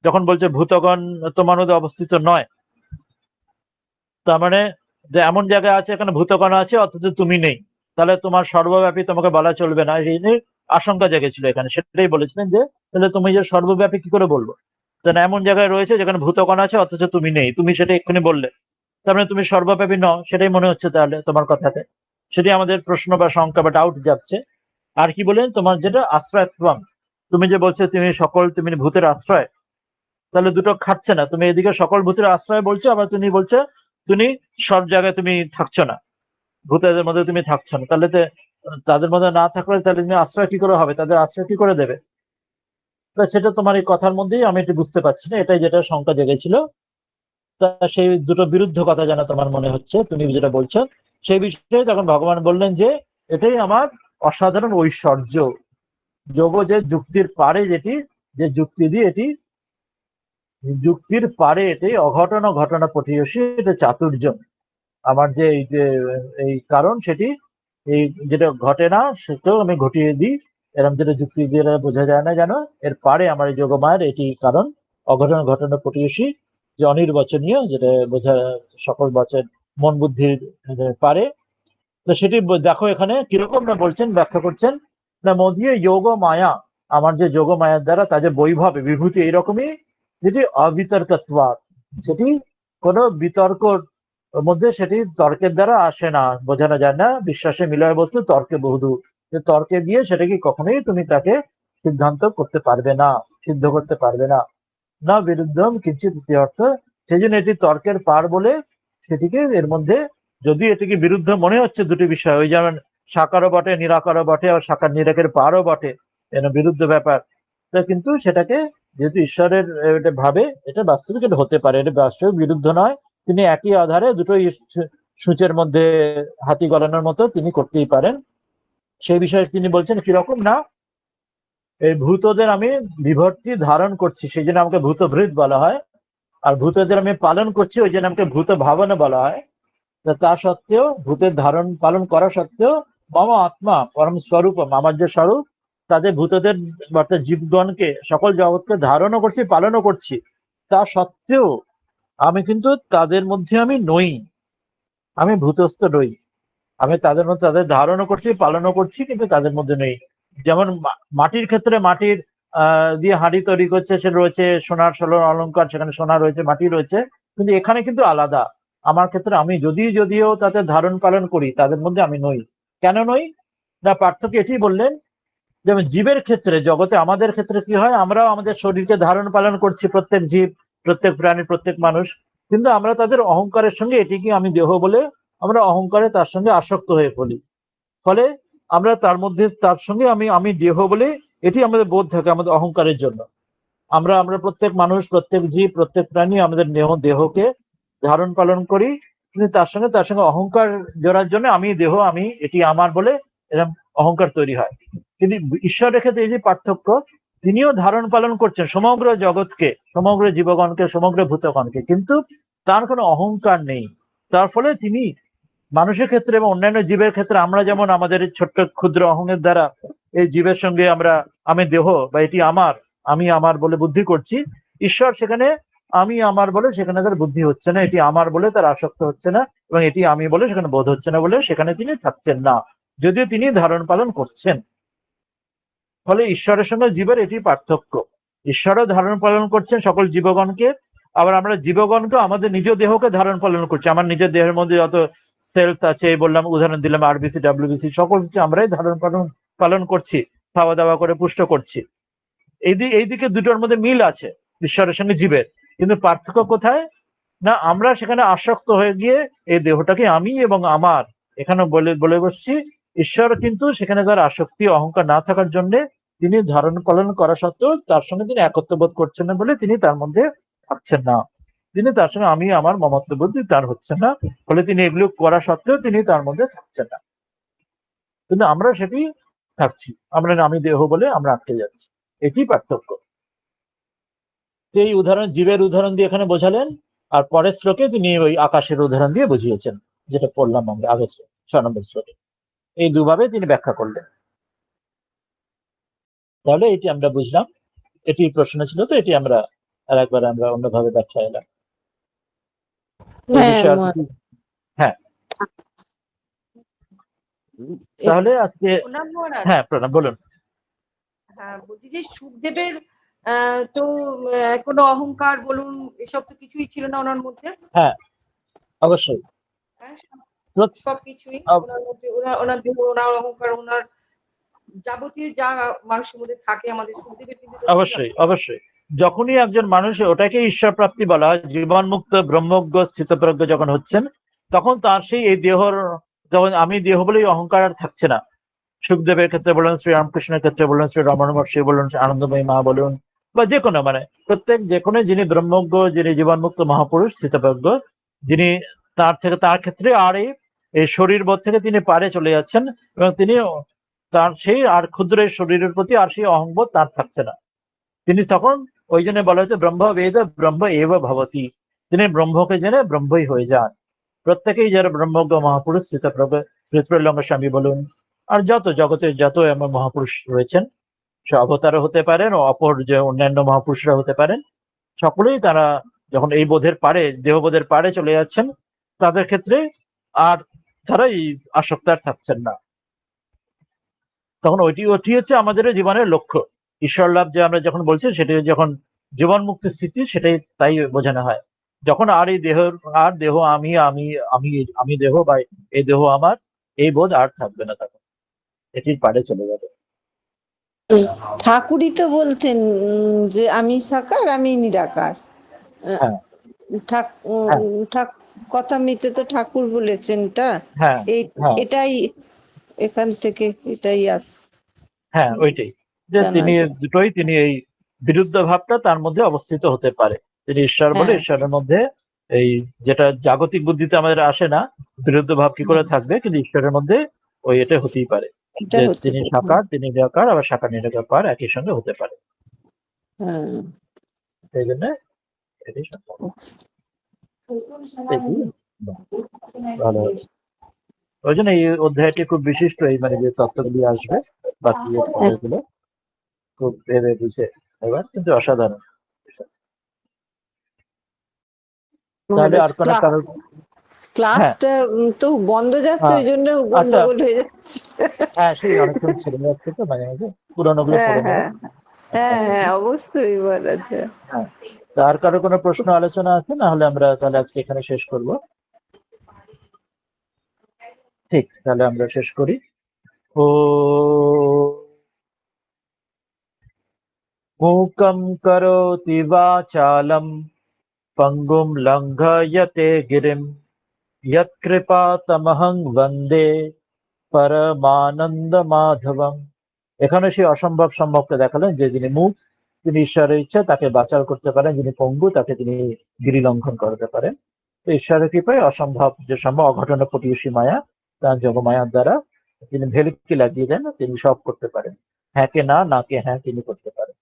যখন বলছে ভূতগণ তোমার মধ্যে অবস্থিত নয়, তার মানে যে এমন জায়গায় আছে এখানে ভূতগণ আছে অথচ তুমি নেই, তাহলে তোমার সর্বব্যাপী তোমাকে বলা চলবে না। এই নিয়ে আশঙ্কা জেগেছিল এখানে, সেটাই বলেছিলেন যে তাহলে তুমি যে সর্বব্যাপী কি করে বলবো? তাহলে এমন জায়গায় রয়েছে যেখানে ভূতগণ আছে অথচ তুমি নেই, তুমি সেটা এক্ষুনি বললে, তার মানে তুমি সর্বব্যাপী নও, সেটাই মনে হচ্ছে তাহলে তোমার কথাতে। সেটি আমাদের প্রশ্ন বা শঙ্কা বা ডাউট যাচ্ছে। আর কি বলেন, তোমার যেটা আশ্রয়ত্বম, তুমি যে বলছো তুমি সকল, তুমি ভূতের আশ্রয়, তাহলে দুটো খাটছে না। তুমি এদিকে সকল ভূতের আশ্রয় বলছো, আবার তুমি বলছো তুমি সব জায়গায় তুমি থাকছো না, ভূতেদের মধ্যে তুমি থাকছো না, তাহলে তাদের মধ্যে না থাকলে তাহলে তুমি আশ্রয় কি করে হবে, তাদের আশ্রয় কি করে দেবে? সেটা তোমার এই কথার মধ্যেই আমি একটু বুঝতে পারছি না, এটাই যেটা শঙ্কা জেগেছিল। তা সেই দুটো বিরুদ্ধ কথা যেন তোমার মনে হচ্ছে তুমি যেটা বলছো, সেই বিষয়ে তখন ভগবান বললেন যে এটাই আমার অসাধারণ ঐশ্বর্য। যোগ যে যুক্তির পারে, যেটি যে যুক্তি দিয়ে এটি যুক্তির পারে, এটি অঘটন ঘটনা পটিয়সী, এটা চাতুর্য। আমার যে এই কারণ, সেটি এই যেটা ঘটে না সেটাও আমি ঘটিয়ে দিই, এরকম যেটা যুক্তি দিয়ে বোঝা যায় না যেন, এর পারে আমার এই যোগমায়ের এটি কারণ, অঘটন ঘটনা পটিয়সী, যে অনির্বচনীয়, যেটা বোঝা সকল বচন মন বুদ্ধির পারে, তো সেটি দেখো এখানে কিরকম না বলছেন, ব্যাখ্যা করছেন না, মধ্যে যোগ মায়া, আমার যে যোগ মায়ার দ্বারা তাদের বৈভবে বিভূতি এইরকমই, যেটি অবিতর্কত্বাৎ, সেটি কোনো বিতর্ক মধ্যে, সেটি তর্কের দ্বারা আসে না, বোঝানো যায় না। বিশ্বাসে মিলয় বস্তু তর্কে বহুদূর, যে তর্কে দিয়ে সেটাকে কখনোই তুমি তাকে সিদ্ধান্ত করতে পারবে না, সিদ্ধ করতে পারবে না। না বিরুদ্ধম কিঞ্চিত অর্থ, সেই জন্য এটি তর্কের পার বলে সেটিকে এর মধ্যে, যদি এটিকে বিরুদ্ধ মনে হচ্ছে দুটি বিষয়, ওই যেমন সাকারও বটে নিরাকারও বটে, আর সাকার নিরাকের পারও বটে, এর বিরুদ্ধ ব্যাপার, তা কিন্তু সেটাকে যেহেতু ঈশ্বরের এটা ভাবে, এটা বাস্তবিক এটা হতে পারে, এটা বাস্তবিক বিরুদ্ধ নয়। তিনি একই আধারে দুটোই সূচের মধ্যে হাতি গলানোর মতো তিনি করতেই পারেন। সেই বিষয়ে তিনি বলছেন কিরকম না, এই ভূতদের আমি বিভক্তি ধারণ করছি, সেই জন্য আমাকে ভূতভৃত বলা হয়, আর ভূতদের আমি পালন করছি, ওই জন্য আমাকে ভূত ভাবনা বলা হয়। তা সত্ত্বেও ভূতের ধারণ পালন করা সত্ত্বেও মম আত্মা পরম স্বরূপ, আমার যে স্বরূপ, তাদের ভূতদের অর্থাৎ জীবগণকে, সকল জগৎকে ধারণও করছি, পালনও করছি। তা সত্ত্বেও আমি কিন্তু তাদের মধ্যে আমি নই, আমি ভূতস্থ নই। আমি তাদের মধ্যে তাদের ধারণও করছি, পালনও করছি, কিন্তু তাদের মধ্যে নেই। যেমন মাটির ক্ষেত্রে মাটির দিয়ে হাঁড়ি তৈরি করছে, সে রয়েছে সোনার সোনার অলংকার, সেখানে সোনা রয়েছে, মাটি রয়েছে, কিন্তু এখানে কিন্তু আলাদা। আমার ক্ষেত্রে আমি যদিও তাদের ধারণ পালন করি, তাদের মধ্যে আমি নই। কেন নই না, পার্থক্য এটি বললেন, যেমন জীবের ক্ষেত্রে, জগতে আমাদের ক্ষেত্রে কি হয়, আমরাও আমাদের শরীরকে ধারণ পালন করছি, প্রত্যেক জীব, প্রত্যেক প্রাণী, প্রত্যেক মানুষ, কিন্তু আমরা তাদের অহংকারের সঙ্গে, এটি কি আমি দেহ বলে আমরা অহংকারে তার সঙ্গে আসক্ত হয়ে পড়ি। ফলে আমরা তার মধ্যে তার সঙ্গে আমি দেহ বলে এটি আমাদের বোধ থাকে, আমাদের অহংকারের জন্য। আমরা প্রত্যেক মানুষ, প্রত্যেক জীব, প্রত্যেক প্রাণী আমাদের দেহকে ধারণ পালন করি, কিন্তু তার সঙ্গে অহংকার জোড়ার জন্য আমি দেহ, আমি এটি আমার বলে এরকম অহংকার তৈরি হয়। কিন্তু ঈশ্বরের ক্ষেত্রে এই যে পার্থক্য, তিনিও ধারণ পালন করছেন সমগ্র জগৎকে, সমগ্র জীবগণকে, সমগ্র ভূতগণকে, কিন্তু তার কোনো অহংকার নেই। তার ফলে তিনি মানুষের ক্ষেত্রে এবং অন্যান্য জীবের ক্ষেত্রে, আমরা যেমন আমাদের ছোট্ট ক্ষুদ্র অহংের দ্বারা এই জীবের সঙ্গে আমি দেহ বা এটি আমার, আমি আমার বলে বুদ্ধি করছি, ঈশ্বর সেখানে আমি আমার বলে সেখানে তার বুদ্ধি হচ্ছে না, এটি আমার বলে তার আসক্ত হচ্ছে না, এবং এটি আমি বলে সেখানে বোধ হচ্ছে না, বলে সেখানে তিনি থাকছেন না, যদিও তিনি ধারণ পালন করছেন। ফলে ঈশ্বরের সঙ্গে জীবের এটি পার্থক্য। ঈশ্বরও ধারণ পালন করছেন সকল জীবগণকে, আবার আমরা জীবগণকে আমাদের নিজ দেহকে ধারণ পালন করছি। আমার নিজের দেহের মধ্যে যত সেলস আছে, বললাম, উদাহরণ দিলাম আরবিসি, ডাব্লিউবিসি, সকল কিছু আমরাই ধারণ পালন করছি, খাওয়া দাওয়া করে পুষ্ট করছি। এইদিকে দুটোর মধ্যে মিল আছে ঈশ্বরের সঙ্গে জীবের, কিন্তু পার্থক্য কোথায় না, আমরা সেখানে আসক্ত হয়ে গিয়ে এই দেহটাকে আমি এবং আমার এখানে বলে বসছি। ঈশ্বর কিন্তু সেখানে তার আসক্তি অহংকার না থাকার জন্য তিনি ধারণ পালন করা সত্ত্বেও তার সঙ্গে তিনি একত্রবোধ করছেন না, বলে তিনি তার মধ্যে থাকছেন না, তিনি তার সঙ্গে আমি আমার মমত্ববোধ তার হচ্ছে না, ফলে তিনি এগুলো করা সত্ত্বেও তিনি তার মধ্যে থাকছেন না, কিন্তু আমরা সেটি থাকছি, আমরা আমি দেহ বলে আমরা আটকে যাচ্ছি, এটি পার্থক্য। এই উদাহরণ, জীবের উদাহরণ দিয়ে এখানে বোঝালেন, আর পরের শ্লোকে তিনি ওই আকাশের উদাহরণ দিয়ে বুঝিয়েছেন, যেটা পড়লাম আমরা আগে 6 নম্বর শ্লোকে। এই দুভাবে তিনি ব্যাখ্যা করলেন। তাহলে এটি আমরা বুঝলাম, এটি প্রশ্ন ছিল, তো এটি আমরা আর একবার আমরা অন্যভাবে ব্যাখ্যা এলাম। হ্যাঁ, তাহলে আজকে হ্যাঁ প্রণাম, বলুন। হ্যাঁ, বলছি যে সুখদেবের তো কোনো অহংকার বলুন এসব তো কিছুই ছিল না ওনার মধ্যে। হ্যাঁ, অবশ্যই সবকিছুই ওনার মধ্যে, ওনার দেহ, ওনার অহংকার, ওনার যাবতীয় যা মানুষের মধ্যে থাকে, আমাদের সুখদেবের কিন্তু অবশ্যই যখনই একজন মানুষ, ওটাকে ঈশ্বর প্রাপ্তি বলা হয়, জীবন মুক্ত ব্রহ্মজ্ঞ স্থিতপ্রজ্ঞ যখন হচ্ছেন, তখন তার সেই এই দেহর, যখন আমি দেহ বলেই অহংকার আর থাকছে না। সুখদেবের ক্ষেত্রে বলুন, শ্রীরামকৃষ্ণের ক্ষেত্রে বলুন, শ্রী রমণ মহর্ষি বলুন, আনন্দময়ী মা বলুন, বা যে কোনো প্রত্যেক যিনি ব্রহ্মজ্ঞ, যিনি জীবনমুক্ত মহাপুরুষ স্থিতপ্রজ্ঞ, যিনি তার ক্ষেত্রে আর এই শরীর বোধ থেকে তিনি পারে চলে যাচ্ছেন, এবং তিনি তার সেই আর ক্ষুদ্র শরীরের প্রতি আর সেই অহংবোধ তার থাকছে না। তিনি তখন ওই জন্য বলা হচ্ছে ব্রহ্ম বেদ ব্রহ্ম এব ভবতি, তিনি ব্রহ্মকে জেনে ব্রহ্মই হয়ে যান। প্রত্যেকেই যারা ব্রহ্মজ্ঞ মহাপুরুষ স্থিতপ্রজ্ঞ, শ্রীত্রৈলঙ্গ স্বামী বলুন, আর যত জগতে যত এমন মহাপুরুষ রয়েছেন, সে অবতারও হতে পারেন ও অপর যে অন্যান্য মহাপুরুষরা হতে পারেন, সকলেই তারা যখন এই বোধের পারে, দেহবোধের পারে চলে যাচ্ছেন, তাদের ক্ষেত্রে আর তারা এই আসক্ত আর থাকছেন না। তখন ওটি হচ্ছে আমাদের জীবনের লক্ষ্য। ঈশ্বর লাভ যে আমরা যখন বলছি, সেটা যখন জীবন মুক্তি স্থিতি, সেটাই তাই বোঝানো হয়। যখন আর এই দেহ আমি আমি আমি আমি দেহ বা এই দেহ আমার, এই বোধ আর থাকবে না, তখন এটির পারে চলে যাবে। ঠাকুরই তো বলতেন যে আমি সাকার, আমি নিরাকার। হ্যাঁ হ্যাঁ কথামিতে তো ঠাকুর বলেছেন এটা। হ্যাঁ হ্যাঁ এটাই এখান থেকে এটাই হ্যাঁ, ওইটাই যে জানা তিনি যায়। দুটোই, তিনি এই বিরুদ্ধ ভাবটা তার মধ্যে অবস্থিত হতে পারে। তিনি ঈশ্বর বলে, হ্যাঁ ঈশ্বরের মধ্যে এই যেটা জাগতিক বুদ্ধিতে আমাদের আসে না, বিরুদ্ধ ভাব কি করে থাকবে, কিন্তু ঈশ্বরের মধ্যে ওই এটা হতেই পারে এটা যে হতে তিনি পারে। সাকার, তিনি নিরাকার, আবার সাকার নিরাকার একই সঙ্গে হতে পারে। হ্যাঁ সেই জন্য এটি সম্ভব। এটি ভালো হবে। ওই জন্য এই অধ্যায়টি খুব বিশিষ্ট, এই মানে যে তত্ত্বগুলি আসবে বাকি এর পরেরগুলো খুব ভেবে বুঝে এবার কিন্তু অসাধারণ। তাহলে আর কোনো কারণ? ক্লাসটা তো বন্ধ যাচ্ছে, ওই জন্য আচ্ছা, গন্ডগোল হয়ে যাচ্ছে। হ্যাঁ সেই অনেকক্ষণ ছেড়ে যাচ্ছে তো মাঝে মাঝে, পুরোনো গুলো হ্যাঁ পড়ে নেবো। হ্যাঁ হ্যাঁ হ্যাঁ অবশ্যই বলেছে। হ্যাঁ, তা আর কারো কোনো প্রশ্ন আলোচনা আছে? না হলে আমরা তাহলে আজকে এখানে শেষ করব। ঠিক, তাহলে আমরা শেষ করি। ও মূকং করোতি বাচালম পঙ্গুম লঙ্ঘয়তে গিরিম यत्कृपातमहं वन्दे পরমানন্দ মাধবম। এখানে সেই অসম্ভব সম্ভবকে দেখালেন, যে যিনি মুখ, তিনি ঈশ্বরের ইচ্ছা তাকে বাচাল করতে পারেন, যিনি পঙ্গু তাকে তিনি গিরি লঙ্ঘন করতে পারেন। তো ঈশ্বরের কৃপায় অসম্ভব যে সম্ভব, অঘটন পটিয়সী মায়া, তার যোগমায়ার দ্বারা তিনি ভেলকি লাগিয়ে দেন, তিনি সব করতে পারেন। হ্যাঁ কে না, না কে হ্যাঁ তিনি করতে পারেন।